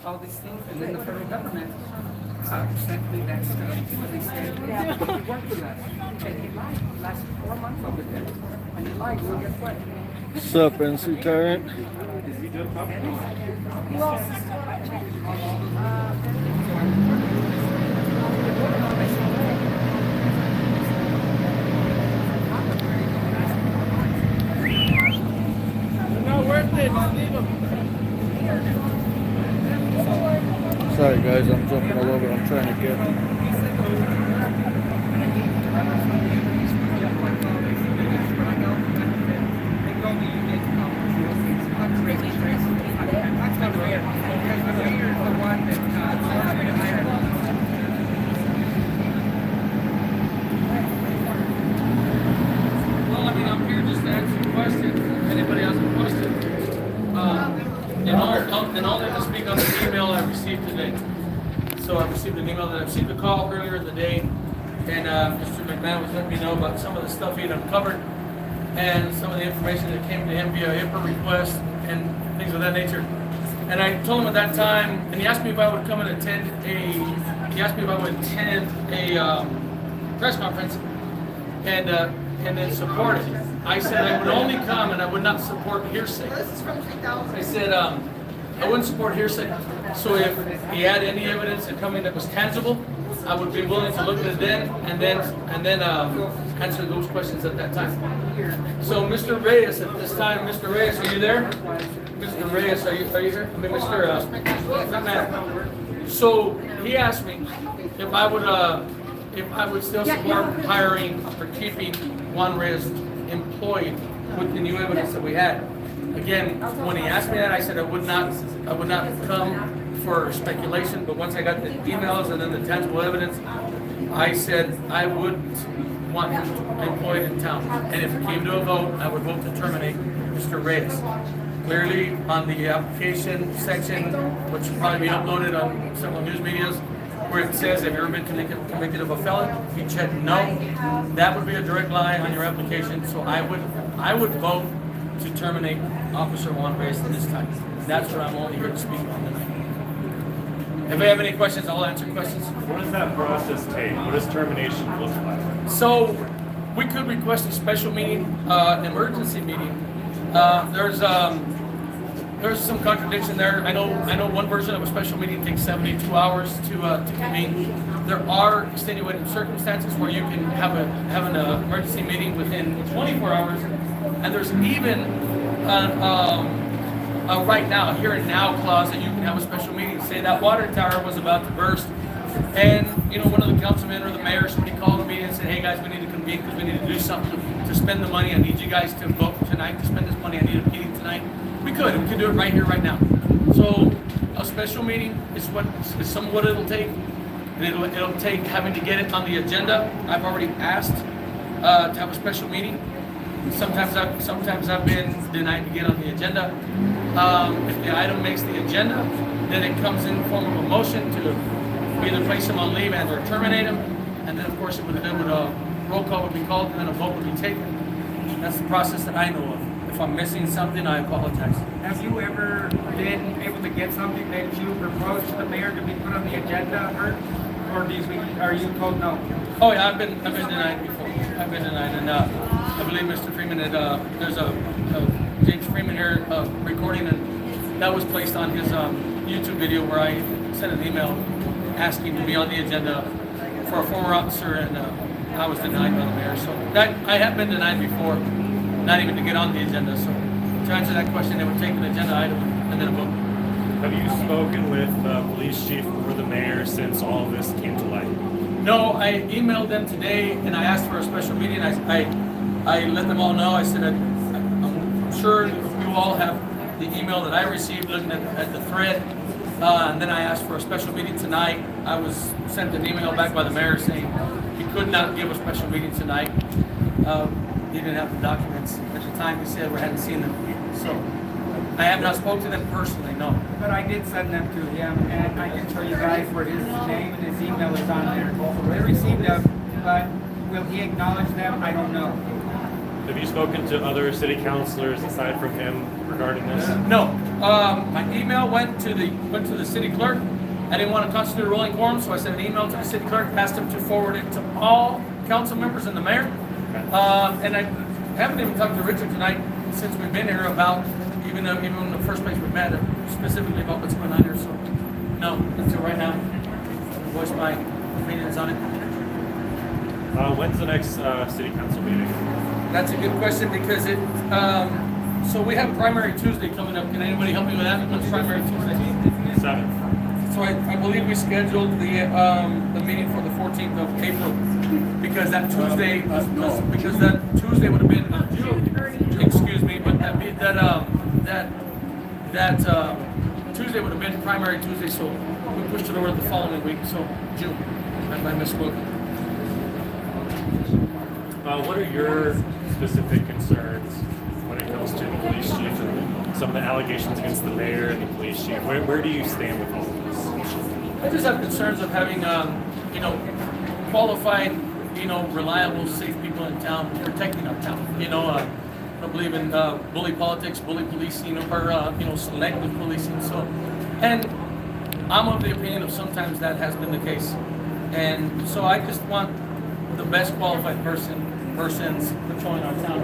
all these things, and then the federal government sent me that stuff. They said, yeah, he worked with us. And he lied. Last 4 months over there. And he lied, so guess what? What's up, NC Tyrant? Not worth it. Leave him. Sorry guys, I'm jumping all over. I'm trying to get. Well, I mean, I'm here just to answer questions. If anybody has a question. And I'll need to speak on the email I received today. So I received an email that I received a call earlier in the day, and Mr. McMahon was letting me know about some of the stuff he'd uncovered and some of the information that came to him via IPA request and things of that nature. And I told him at that time, and he asked me if I would come and attend a press conference and then support it. I said I would only come and I would not support hearsay. I said I wouldn't support hearsay. So if he had any evidence and coming that was tangible, I would be willing to look at it then and then answer those questions at that time. So Mr. Reyes at this time, Mr. Reyes, are you there? Mr. Reyes, are you here? I mean, Mr. McMahon. So he asked me if I would still support hiring or keeping Juan Reyes employed with the new evidence that we had. Again, when he asked me that, I said I would not come for speculation, but once I got the emails and then the tangible evidence, I said I would want him employed in town. And if it came to a vote, I would vote to terminate Mr. Reyes. Clearly, on the application section, which will probably be uploaded on several news medias, where it says, have you ever been convicted of a felon? He checked no. That would be a direct lie on your application. So I would vote to terminate Officer Juan Reyes this time. That's what I'm only here to speak on tonight. If I have any questions, I'll answer questions. What does that process take? What does termination look like? So we could request a special meeting, an emergency meeting. There's some contradiction there. I know one version of a special meeting takes 72 hours to convene. There are extenuating circumstances where you can have an emergency meeting within 24 hours, and there's even a right now, here and now clause that you can have a special meeting. Say that water tower was about to burst, and one of the councilmen or the mayor, somebody called a meeting and said, hey guys, we need to convene because we need to do something to spend the money. I need you guys to vote tonight to spend this money. I need a meeting tonight. We could do it right here, right now. So a special meeting is some of what it'll take. And it'll take having to get it on the agenda. I've already asked to have a special meeting. Sometimes I've been denied to get on the agenda. If the item makes the agenda, then it comes in the form of a motion to either place him on leave and or terminate him. And then of course a roll call would be called and then a vote would be taken. That's the process that I know of. If I'm missing something, I apologize. Have you ever been able to get something that you proposed to the mayor to be put on the agenda, or are you told no? Oh yeah, I've been denied before. I've been denied, and I believe Mr. Freeman had there's a James Freeman here recording, and that was placed on his YouTube video where I sent an email asking to be on the agenda for a former officer, and I was denied by the mayor. So that I have been denied before. Not even to get on the agenda. So to answer that question, they would take an agenda item and then a vote. Have you spoken with the police chief or the mayor since all of this came to light? No, I emailed them today and I asked for a special meeting. I let them all know. I said I'm sure you all have the email that I received looking at the thread. And then I asked for a special meeting tonight. I was sent an email back by the mayor saying he could not give a special meeting tonight. He didn't have the documents at the time. He said we hadn't seen them. So I have not spoken to them personally, no. But I did send them to him, and I can show you guys where his name and his email is on there. They received them, but Will he acknowledge them? I don't know. Have you spoken to other city councilors aside from him regarding this? No. My email went to the city clerk. I didn't want to constitute a rolling quorum, so I sent an email to the city clerk, asked him to forward it to all council members and the mayor. And I haven't even talked to Richard tonight since we've been here about even in the first place we met, specifically about what's going on here. So no, until right now, voice my opinions on it. When's the next city council meeting? That's a good question because it. So we have primary Tuesday coming up. Can anybody help me with that? When's primary Tuesday? 7th. So I believe we scheduled the meeting for the 14th of April because that Tuesday would have been excuse me, but that Tuesday would have been primary Tuesday, so we pushed it over the following week. So June. I misspoke. What are your specific concerns when it comes to the police chief and some of the allegations against the mayor and the police chief? Where do you stand with all of this? I just have concerns of having, qualified, reliable, safe people in town protecting our town. I don't believe in bully politics, bully policing, or selective policing. So, and I'm of the opinion of sometimes that has been the case, and so I just want the best qualified persons patrolling our town.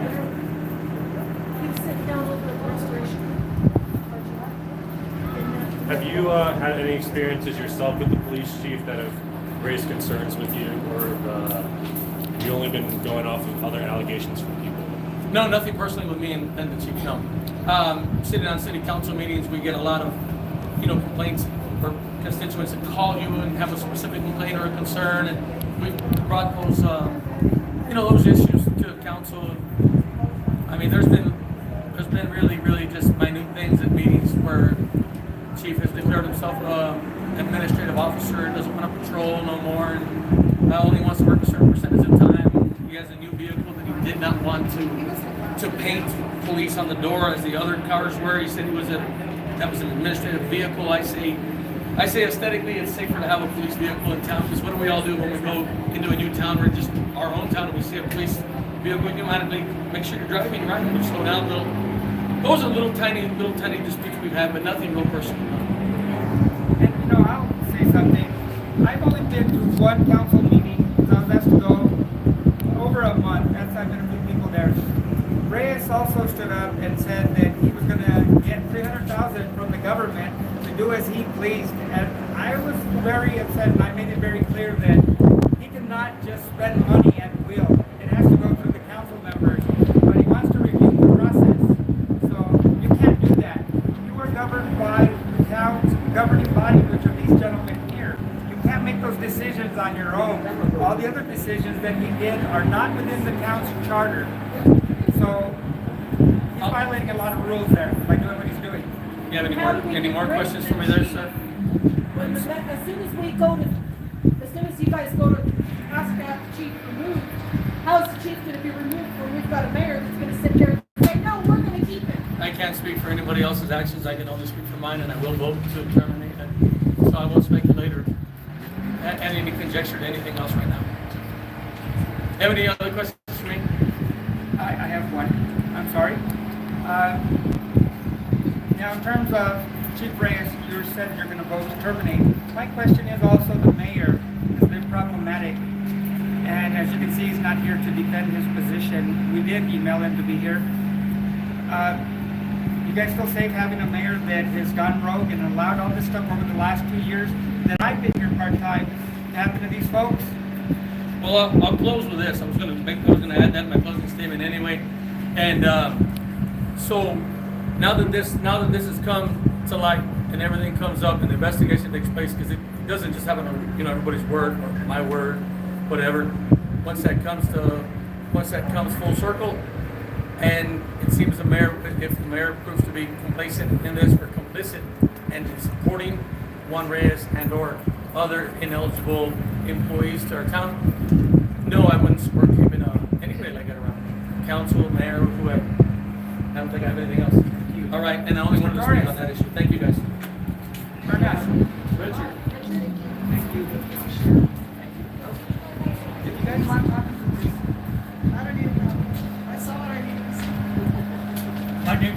Please sit down a little bit of restoration. Have you had any experiences yourself with the police chief that have raised concerns with you, or have you only been going off of other allegations from people? No, nothing personally with me and the chief. No. Sitting on city council meetings, we get a lot of, complaints or constituents that call you and have a specific complaint or a concern, and we brought those, those issues to council. I mean, there's been really just minute things at meetings where chief has declared himself administrative officer and doesn't want to patrol no more, and only wants to work a certain percentage of time. He has a new vehicle that he did not want to paint police on the door as the other cars were. He said that was an administrative vehicle. I say aesthetically it's safer to have a police vehicle in town, because what do we all do when we go into a new town or just our own town and we see a police vehicle? You automatically make sure you're driving right and you slow down a little. Those are little tiny disputes we've had, but nothing real personal. And I'll say something. I've only been to one council meeting. I was asked to go over a month. I've been a few people there. Reyes also stood up and said that he was going to get $300,000 from the government to do as he pleased. And I was very upset, and I made it very clear that he cannot just spend money at will. It has to go through the council members. But he wants to review the process. So you can't do that. You are governed by the town's governing body, which are these gentlemen here. You can't make those decisions on your own. All the other decisions that he did are not within the town's charter. So he's violating a lot of rules there by doing what he's doing. You have any more questions for me there, sir? As soon as you guys go to ask to have the chief removed, how is the chief going to be removed when we've got a mayor that's going to sit there and say, no, we're going to keep it? I can't speak for anybody else's actions. I can only speak for mine, and I will vote to terminate it. So I won't speculate or add any conjecture to anything else right now. Have any other questions for me? I have one. I'm sorry. Now, in terms of Chief Reyes, you said you're going to vote to terminate. My question is also the mayor has been problematic. And as you can see, he's not here to defend his position. We did email him to be here. You guys feel safe having a mayor that has gone rogue and allowed all this stuff over the last 2 years that I've been here part-time to happen to these folks? Well, I'll close with this. I was going to add that in my closing statement anyway. And so now that this has come to light and everything comes up and the investigation takes place, because it doesn't just happen on everybody's word or my word, whatever. Once that comes full circle, and it seems if the mayor proves to be complacent in this or complicit and is supporting Juan Reyes and or other ineligible employees to our town, no, I wouldn't support keeping anybody like that around. Council, mayor, whoever. I don't think I have anything else. All right, and I only wanted to speak on that issue. Thank you, guys. Richard. Richard. Thank you. If you guys want to talk to the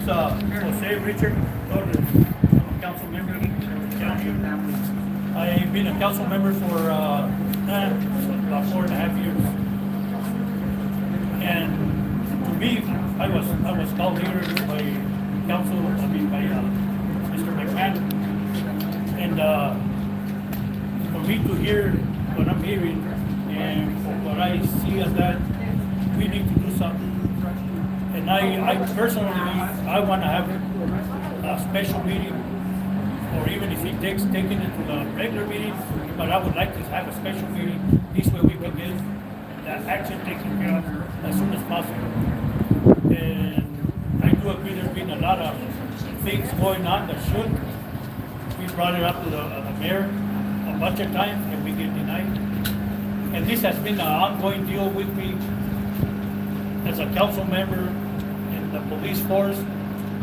name's Jose Richard Torres. I'm a council member in the county. I've been a council member for about 4.5 years. And to me, I was called here by council, by Mr. McMahon. And for me to hear what I'm hearing and what I see is that we need to do something. And I personally, I want to have a special meeting, or even if it takes taking it to the regular meeting, but I would like to have a special meeting. This way we can get that action taken care of as soon as possible. And I do agree there's been a lot of things going on that should. We brought it up to the mayor a bunch of times and we get denied. And this has been an ongoing deal with me as a council member in the police force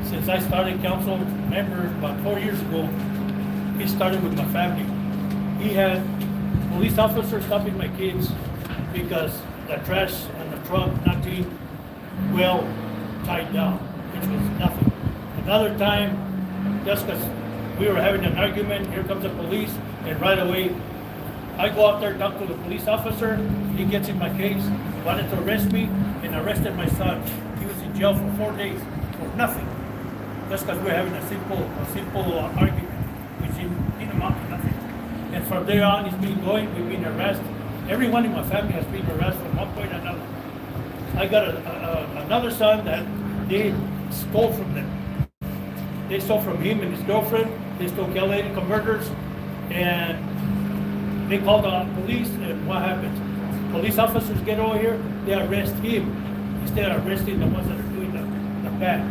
since I started council member about 4 years ago. He started with my family. He had police officers stopping my kids because the trash and the truck not being well tied down, which was nothing. Another time, just because we were having an argument, here comes the police, and right away, I go out there, talk to the police officer, he gets in my case, wanted to arrest me, and arrested my son. He was in jail for 4 days for nothing, just because we were having a simple argument, which didn't amount to nothing. And from there on, it's been going, we've been harassed. Everyone in my family has been harassed from one point or another. I got another son that they stole from them. They stole from him and his girlfriend. They stole catalytic converters, and they called the police. And what happens? Police officers get over here, they arrest him instead of arresting the ones that are doing the bad.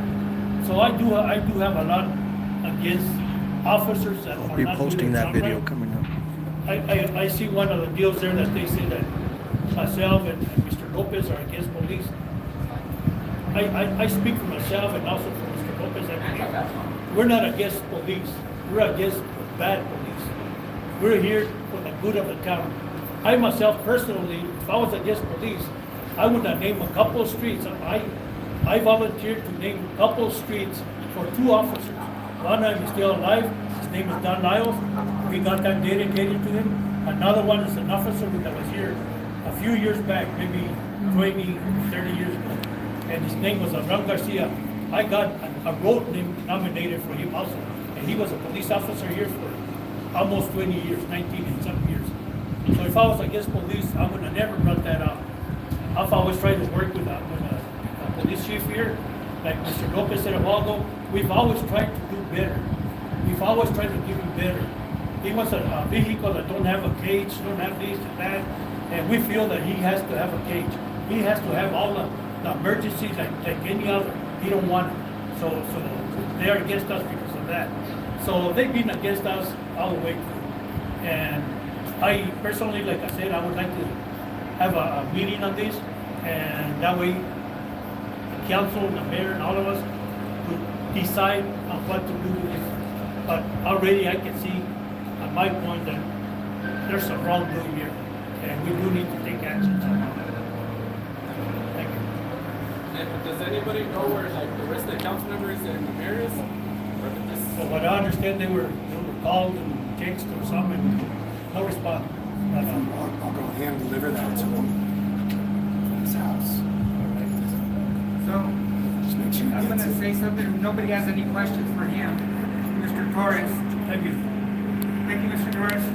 So I do have a lot against officers that I'll are be not posting doing that their video job right. coming up. I see one of the deals there that they say that myself and Mr. Lopez are against police. I speak for myself and also for Mr. Lopez. I believe we're not against police. We're against bad police. We're here for the good of the town. I myself personally, if I was against police, I would have named a couple of streets. I volunteered to name a couple of streets for 2 officers. One of them is still alive. His name is Don Lyles. We got that dedicated to him. Another one is an officer that was here a few years back, maybe 20, 30 years ago. And his name was Abraham Garcia. I got a road name nominated for him also. And he was a police officer here for almost 20 years, 19 and some years. So if I was against police, I would have never brought that up. I've always tried to work with a police chief here, like Mr. Lopez said a while ago. We've always tried to do better. We've always tried to give him better. He wants a vehicle that don't have a cage, don't have this and that, and we feel that he has to have a cage. He has to have all the emergencies like any other. He don't want it. So they're against us because of that. So they've been against us all the way through. And I personally, like I said, I would like to have a meeting on this, and that way the council, the mayor, and all of us could decide on what to do with this. But already I can see on my point that there's some wrongdoing here, and we do need to take action. Thank you. And does anybody know where like the rest of the council members and the mayor is? Or did this? So what I understand, they were called and text or something, no response. I'll go hand deliver that to him from his house. So, Just make sure he I'm gets gonna it. say something, if nobody has any questions for him. Mr. Torres. Thank you. Thank you, Mr. Torres.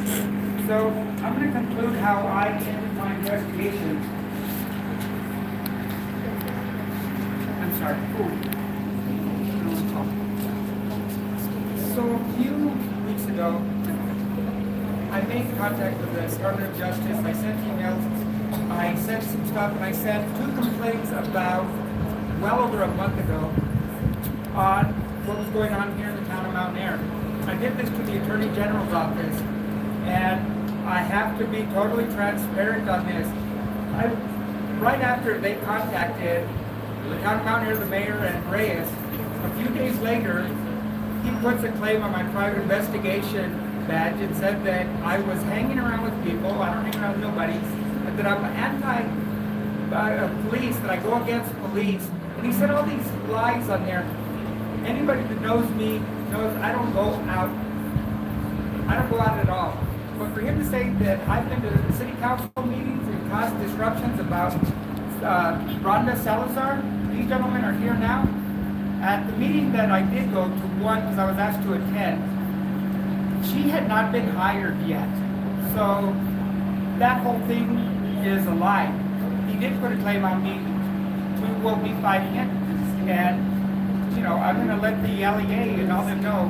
So, I'm gonna conclude how I ended my investigation. I'm sorry. So, a few weeks ago, I made contact with the Department of Justice. I sent emails. I sent some stuff, and I sent 2 complaints about well over a month ago on what was going on here in the town of Mountainair. I did this to the Attorney General's office, and I have to be totally transparent on this. Right after they contacted the town of Mountainair, the mayor, and Reyes, a few days later, he puts a claim on my private investigation badge and said that I was hanging around with people, I don't hang around with nobody, and that I'm anti-police, that I go against police. And he said all these lies on there. Anybody that knows me knows I don't go out. I don't go out at all. But for him to say that I've been to city council meetings and caused disruptions about Rhonda Salazar, these gentlemen are here now. At the meeting that I did go to, one because I was asked to attend, she had not been hired yet. So that whole thing is a lie. He did put a claim on me. We will be fighting it. And, you know, I'm going to let the LEA and all them know,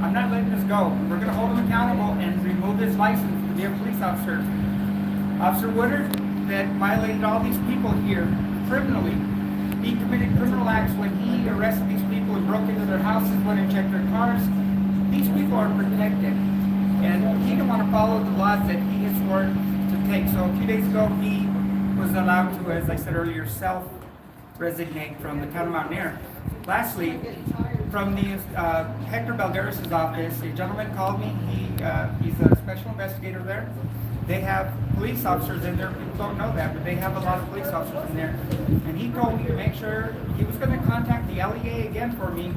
I'm not letting this go. We're going to hold him accountable and remove his license to be a police officer. Officer Woodard, that violated all these people here criminally. He committed criminal acts when he arrested these people and broke into their houses, went and checked their cars. These people are protected. And he didn't want to follow the laws that he had sworn to take. So a few days ago, he was allowed to, as I said earlier, self-resignate from the town of Mountainair. Lastly, from the Hector Balderas' office, a gentleman called me. He's a special investigator there. They have police officers in there. People don't know that, but they have a lot of police officers in there. And he told me to make sure he was going to contact the LEA again for me.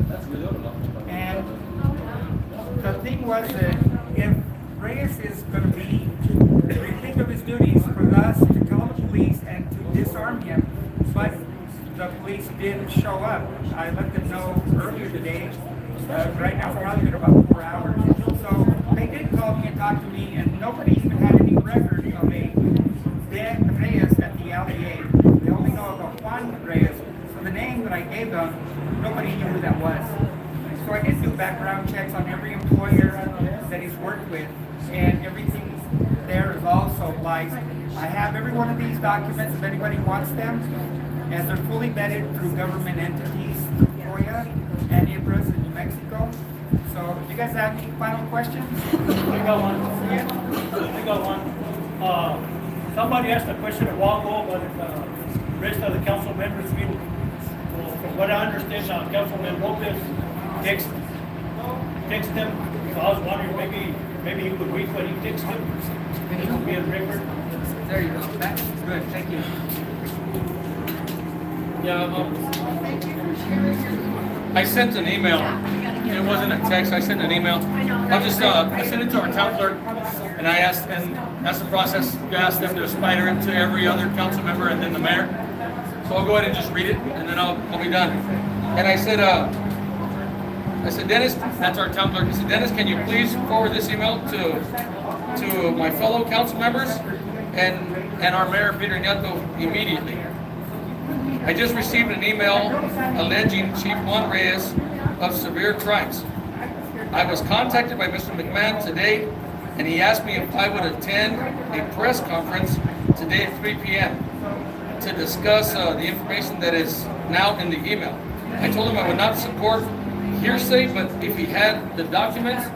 And the thing was that if Reyes is going to be relieved of his duties for us to call the police and to disarm him, but the police didn't show up. I let them know earlier today. Right now, we're probably been about 4 hours. So they did call me and talk to me, and nobody even had any record of a Dan Reyes at the LEA. They only know of a Juan Reyes. So the name that I gave them, nobody knew who that was. So I did do background checks on every employer that he's worked with, and everything there is also lies. I have every one of these documents if anybody wants them, as they're fully vetted through government entities, through FOIA and IBRAS in New Mexico. So if you guys have any final questions? I got one. Somebody asked a question a while ago about the rest of the council members. From what I understand, Councilman Lopez text him. So I was wondering maybe he would read what he texted him. It would be a record. There you go. That's good. Thank you. Yeah, I sent an email. It wasn't a text. I sent an email. I sent it to our town clerk, and I asked, and that's the process. You ask them to spider it to every other council member and then the mayor. So I'll go ahead and just read it, and then I'll be done. And I said, Dennis, that's our town clerk. I said, Dennis, can you please forward this email to my fellow council members and our mayor Peter Nieto immediately. I just received an email alleging Chief Juan Reyes of severe crimes. I was contacted by Mr. McMahon today, and he asked me if I would attend a press conference today at 3 p.m. to discuss the information that is now in the email. I told him I would not support hearsay, but if he had the documents,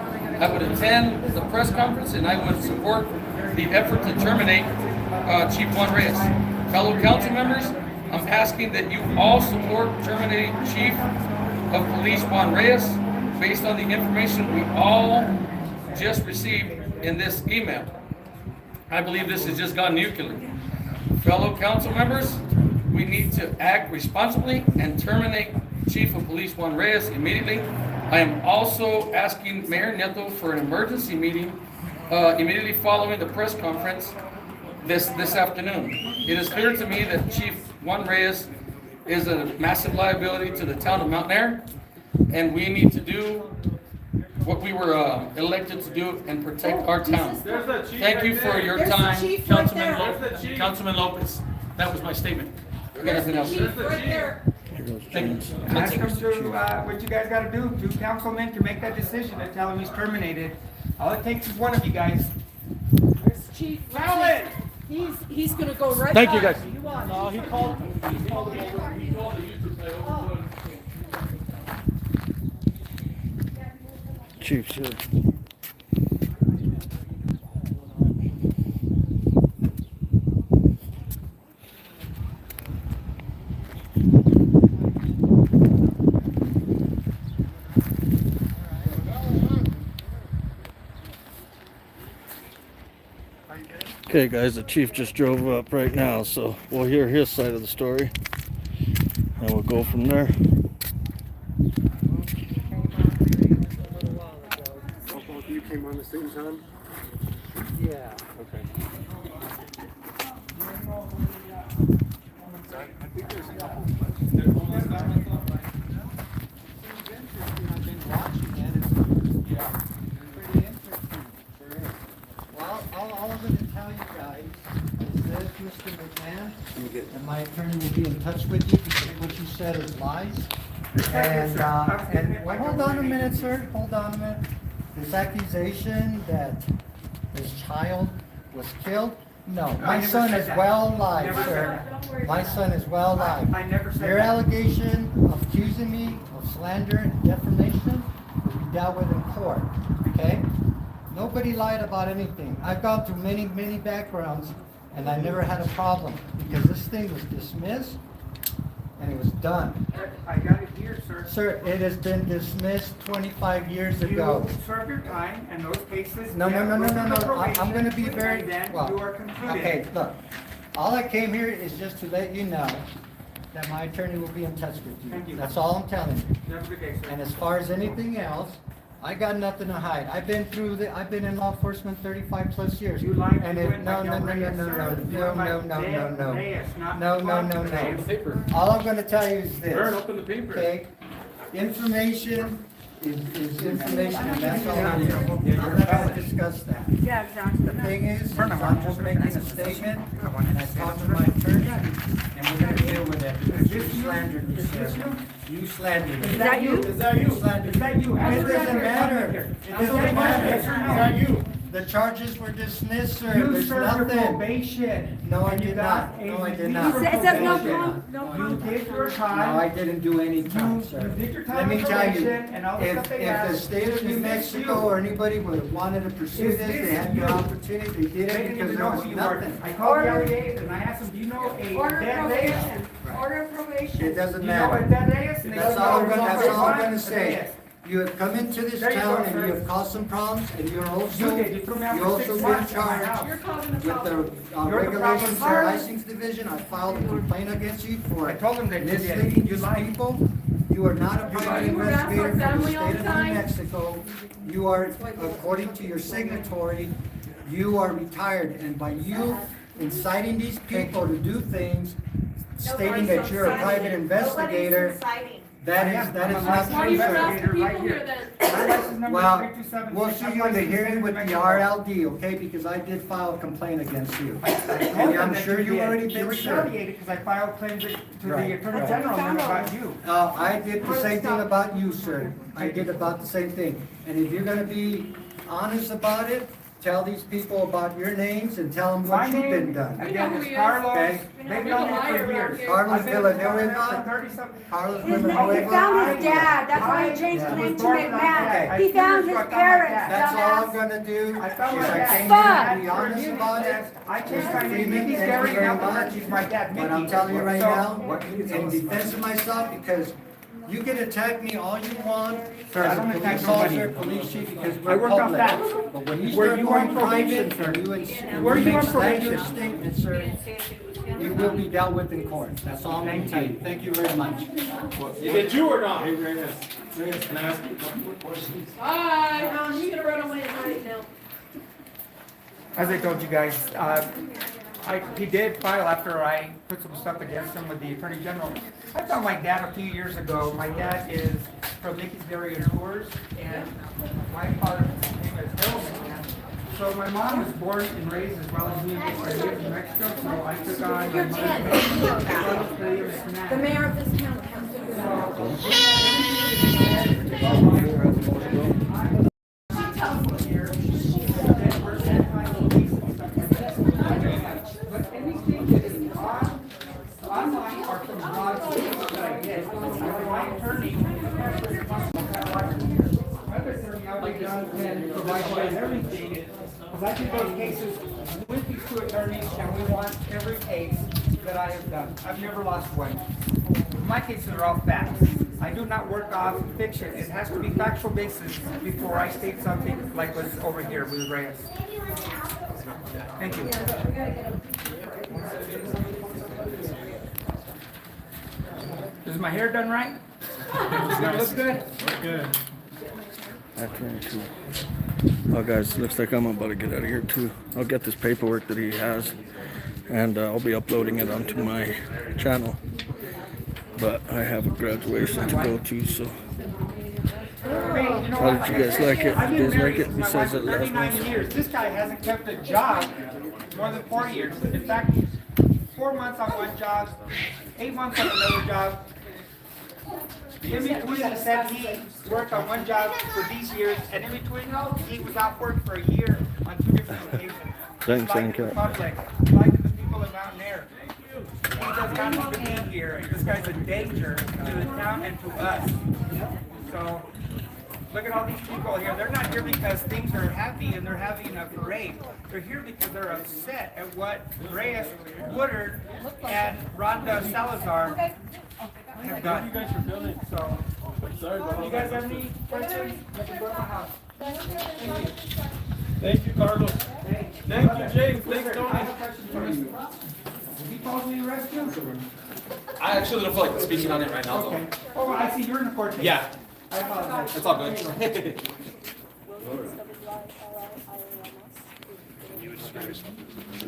I would attend the press conference and I would support the effort to terminate Chief Juan Reyes. Fellow council members, I'm asking that you all support terminating Chief of Police Juan Reyes based on the information we all just received in this email. I believe this has just gone nuclear. Fellow council members, we need to act responsibly and terminate Chief of Police Juan Reyes immediately. I am also asking Mayor Nieto for an emergency meeting immediately following the press conference this afternoon. It is clear to me that Chief Juan Reyes is a massive liability to the town of Mountainair, and we need to do what we were elected to do and protect our town. Thank you for your time, Councilman Lopez. That was my statement. Anything else? Thank you. Ask him to, what you guys gotta do, 2 councilmen can make that decision and tell him he's terminated. All it takes is one of you guys. Chief, Felon! he's gonna go right Thank you, by. guys. You watch. No, he called him over. He told the youth to Chief's here. Okay guys, the chief just drove up right now, so we'll hear his side of the story and we'll go from there. came on the same time? Yeah. Okay. I think there's a couple Well, all I'm going to tell you guys is this, Mr. McMahon, and my attorney will be in touch with you because what you said is lies. And well, hold on a minute, sir. Hold on a minute. This accusation that this child was killed. No, my never son said is that. well alive, Never sir. said that. My son is well alive. I never said Your that. allegation of accusing me of slander and defamation will be dealt with in court, okay? Nobody lied about anything. I've gone through many, many backgrounds, and I never had a problem, because this thing was dismissed, and it was done. I got it here, sir. Sir, it has been dismissed 25 years ago. You served your time, and those cases. No, went I'm to gonna be probation, very, and then well, you are concluded. okay, look, all I came here is just to let you know that my attorney will be in touch with Thank you. you. That's all I'm telling you. You have a good day, sir. And as far as anything else, I got nothing to hide. I've been in law enforcement 35 plus years. You lied to And me if, when no, I no, got no, no, Reyes, no, sir. no, You no, were like no, no, no, no. Reyes, not No, no, Juan no, Reyes. no. All I'm gonna tell you is Vern, this, open the paper. okay? Information is information, and that's all I'm doing. We're not gonna discuss that. Yeah, exactly. The thing is, I'm just making a statement, and I talked to my attorney, and we're gonna deal with it, because you slandered me, sir. You slandered me. Is that you? Is that you? Slandered me. Is that you? It doesn't matter. It doesn't matter. Is that you? The charges were dismissed, sir. You There's served your nothing. probation. No, I and you did got not. a No, I did release not. from It says no probation. You did your No, time. I didn't do any time, sir. You did your Let time me of tell you, probation and all the stuff they if the asked. state of New Is this Mexico you? or anybody would have wanted to pursue Is this, this they had the you? opportunity, they They did it didn't because even there know was who you were. nothing. I called the other day and I asked them, do you know a Order of dead Reyes? probation. Order of probation. It doesn't Do you know a matter. dead Reyes? And they That's said, all I'm "No, gonna, it's that's all I'm Juan gonna say. Reyes." You have come into this There you town go, and sir. you have caused some problems, and you're also, You did. You threw me out you for also 6 been months in my charged house. You're causing a with the problem. You're the regulations problem. and license division. I filed a complaint against you for I told them that you did. misleading You these lied. people. You are not a private You were asked for investigator for the family all state the of New time? Mexico. You are, according to your signatory, you are retired, and by you inciting these people to do things, stating that you're a private investigator, that is not Why do true, you sir. arrest the people Right here. here then? My license number is Well, 3276. we'll see you in the hearing with the RLD, okay, because I did file a complaint against you. And I'm sure you already You been served. retaliated because I filed claims to the Right. Attorney General and about you. I did the same thing about you, sir. I did about the same thing. And if you're gonna be honest about it, tell these people about your names and tell them My what you've been name, done. again, who is he is. Carlos. Okay. They've known me for years. Carlos I've been in Florida Villanueva. for 30-something. Carlos His name, he Villanueva. found his dad, that's why he changed Yeah. the I was name to born without dad. McMahon. I He found refused his to adopt my parents, dad. That's all I'm dumbass. gonna do. I found my is I dad. came Fuck. here to be honest about it. I changed my name, Freeman, Mickey's thank you Gary, very now much. he's my dad, Mickey. But I'm telling you right So- now, in defense of myself, because you can attack me all you want Sir, I as a don't attack police nobody. officer, police chief, because I we're work on public. facts. But when you Were start you going on probation, private sir? and you Were you make on slanderous probation? statements, sir, you will be dealt with in court. That's all I'm gonna tell you. Thank you very much. Is it you or not? Hey, Reyes, can I ask you a couple quick questions? Bye. He's gonna run away right now. As I told you guys, he did file after I put some stuff against him with the Attorney General. I found my dad a few years ago. My dad is from Mickey's Dairy and Tours, and my father's name is Harold McMahon. So my mom was born and raised as well as me in Mexico, so I took on my You're mother's 10. name. The The mayor of this town has to do But anything that is online or from blog that I did, my attorney, my attorney, I'll be done and provide you guys everything. Because I did those cases with these two attorneys, and we want every case that I have done. I've never lost one. My cases are all facts. I do not work off fiction. It has to be factual basis before I state something like what's over here with Reyes. Thank you. Is my hair done right? Is it gonna look good? Good. At 22. Well, guys, looks like I'm about to get out of here too. I'll get this paperwork that he has, and I'll be uploading it onto my channel. But I have a graduation to go to, so. How did you guys like it? Did you guys like it? Besides that last 39 one? years. This guy hasn't kept a job more than 4 years. In fact, 4 months on one job, 8 months on another job. In between, he said he worked on one job for these years, and in between, he was out work for a year on 2 different locations. Thanks, Like Anka. the public, like the people in Mountainair. He just happens to be here. This guy's a danger to the town and to us. So, look at all these people here. They're not here because things are happy and they're having a parade. They're here because they're upset at what Reyes, Woodard, and Rhonda Salazar have done. So, you guys have any questions? You can go to my house. Thank you, Carlos. Thank you, James. Thanks, I Tony. have a question for you. He calls me to rescue? I actually don't feel like speaking on it right now, Okay. Oh, I see you're in the court case. Yeah, I apologize. it's all good.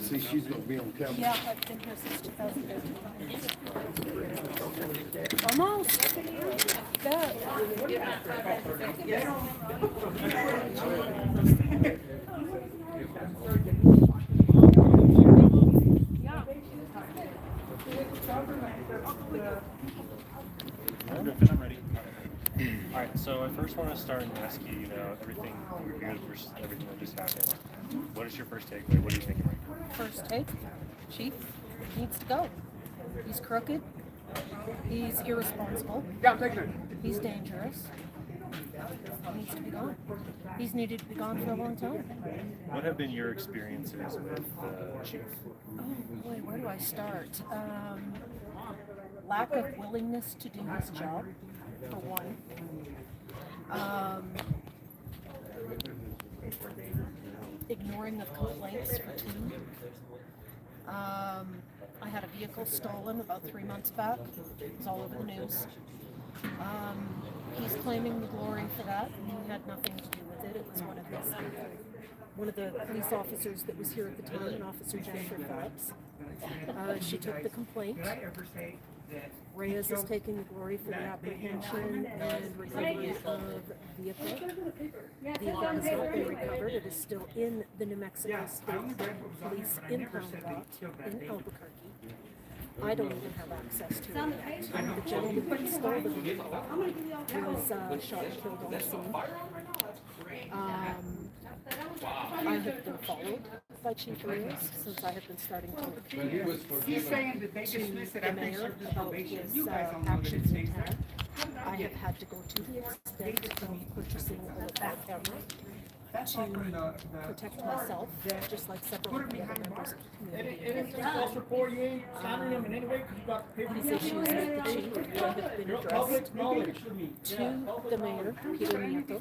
See, she's gonna be on camera. Yeah, I've been here since 2013. Almost. I'm ready. All right, so I first want to start and ask you, everything good versus everything that just happened. What is your first takeaway? What are you thinking right now? First take, Chief needs to go. He's crooked. He's irresponsible. Yeah, I'm taking it. He's dangerous. He needs to be gone. He's needed to be gone for a long time. What have been your experiences with the chief? Oh boy, where do I start? Lack of willingness to do his job, for one. Ignoring of complaints, for two. I had a vehicle stolen about 3 months back. It was all over the news. He's claiming the glory for that, and he had nothing to do with it. It was one of the police officers that was here at the time, an Officer Jennifer Phillips. She took the complaint. Reyes is taking the glory for the apprehension and recovery of the vehicle. The vehicle has not been recovered. It is still in the New Mexico State Police impound lot in Albuquerque. I don't even have access to it yet. The gentleman who stole the vehicle was shot and killed on the scene. I have been followed by Chief Reyes since I have been starting to He's saying that they dismiss it after mayor certain about probation. his You guys don't know that actions in it's town. I have had to go to the extent of purchasing a back camera to protect myself, just like several of the other members of the community. Anything false report, you ain't signing them in any way because you got paper. These issues with the chief have been addressed Public knowledge. to the mayor, Peter Nieto,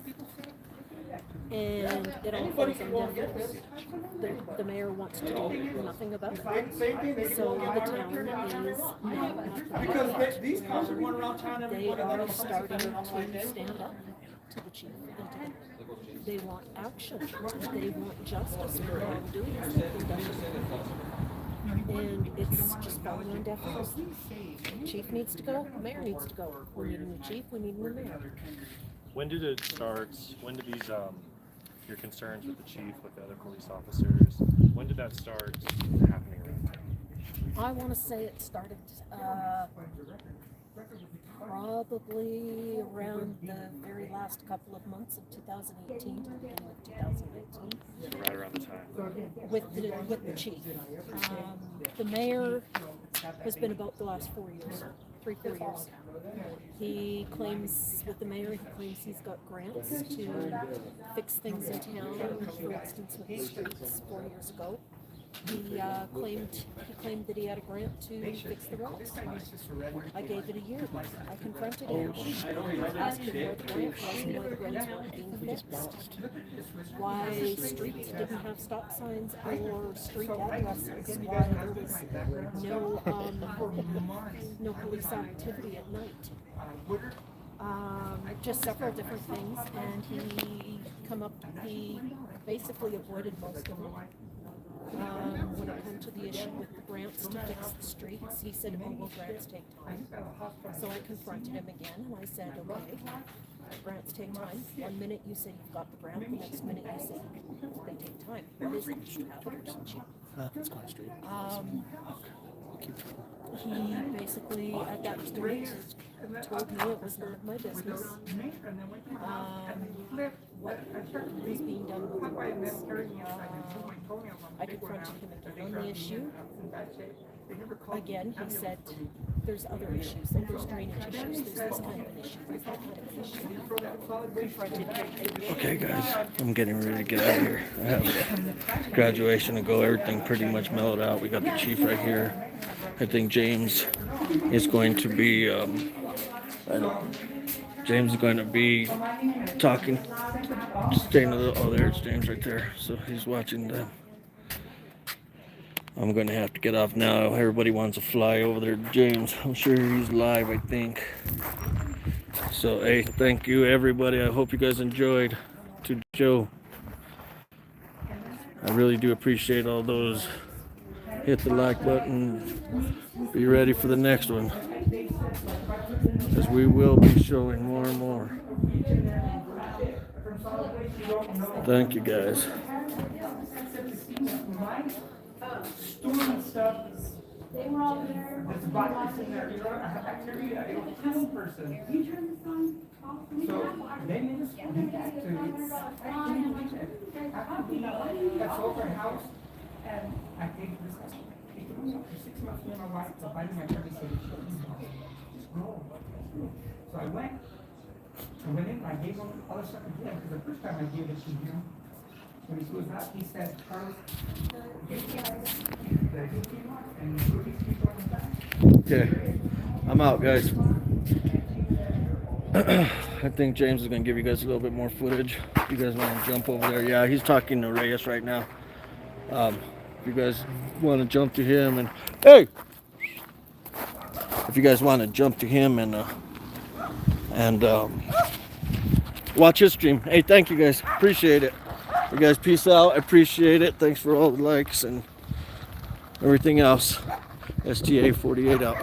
and it all falls on deaf ears. The mayor wants to do nothing about it. Same thing, they So can the go town is not because these cops are going around town they everybody that are are starting to stand up to the chief and to the they want action. They want justice for wrongdoing that's been done. And it's just falling on deaf ears. Chief needs to go. Mayor needs to go. We need a new chief. We need a new mayor. When did it start? When did these your concerns with the chief, with the other police officers, when did that start happening around town? I want to say it started probably around the very last couple of months of 2018 to the beginning of 2019. Right around the time. With the chief. The mayor has been about the last 4 years, 3-4 years. He claims, with the mayor, he claims he's got grants to fix things in town. For instance, with the streets 4 years ago, he claimed that he had a grant to fix the roads. I gave it a year. I confronted him. I asked him where the grant was and why the roads weren't being fixed. Why streets didn't have stop signs or street addresses. Why there was no police activity at night. just several different things, and he basically avoided most of them. When it came to the issue with the grants to fix the streets, he said, oh, well, grants take time. So I confronted him again, and I said, okay, grants take time. One minute you say you've got the grant, the next minute you say they take time. What is it? That's quite straight. He basically, at that point, told me it was none of my business. What was being done with the roads. I confronted him again on the issue. Again, he said, there's other issues, like there's drainage issues, there's this kind of an issue, there's that kind of an issue. Confronted him. Okay, guys, I'm getting ready to get out of here. I have graduation to go. Everything pretty much mellowed out. We got the chief right here. I think James is going to be, James is going to be talking, staying a little, oh, there's James right there. So he's watching them. I'm going to have to get off now. Everybody wants to fly over there to James. I'm sure he's live, I think. So, hey, thank you, everybody. I hope you guys enjoyed. To Joe, I really do appreciate all those. Hit the like button. Be ready for the next one, because we will be showing more and more. Thank you, guys. Storing stuff. They were all there. There's a box in there. You know, I have bacteria. I don't kill a person. You turn this on. So then you just get back to that's over a house, and I think this house. It was after 6 months with my wife to buy my every single just grow. So I went in, I gave him all the stuff again, because the first time I gave it to him, when he was out, he said, Carlos, Okay, I'm out, guys. I think James is going to give you guys a little bit more footage. If you guys want to jump over there. Yeah, he's talking to Reyes right now. If you guys want to jump to him and... Hey! If you guys want to jump to him and watch his stream. Hey, thank you guys. Appreciate it. You guys, peace out. I appreciate it. Thanks for all the likes and everything else. STA 48 out.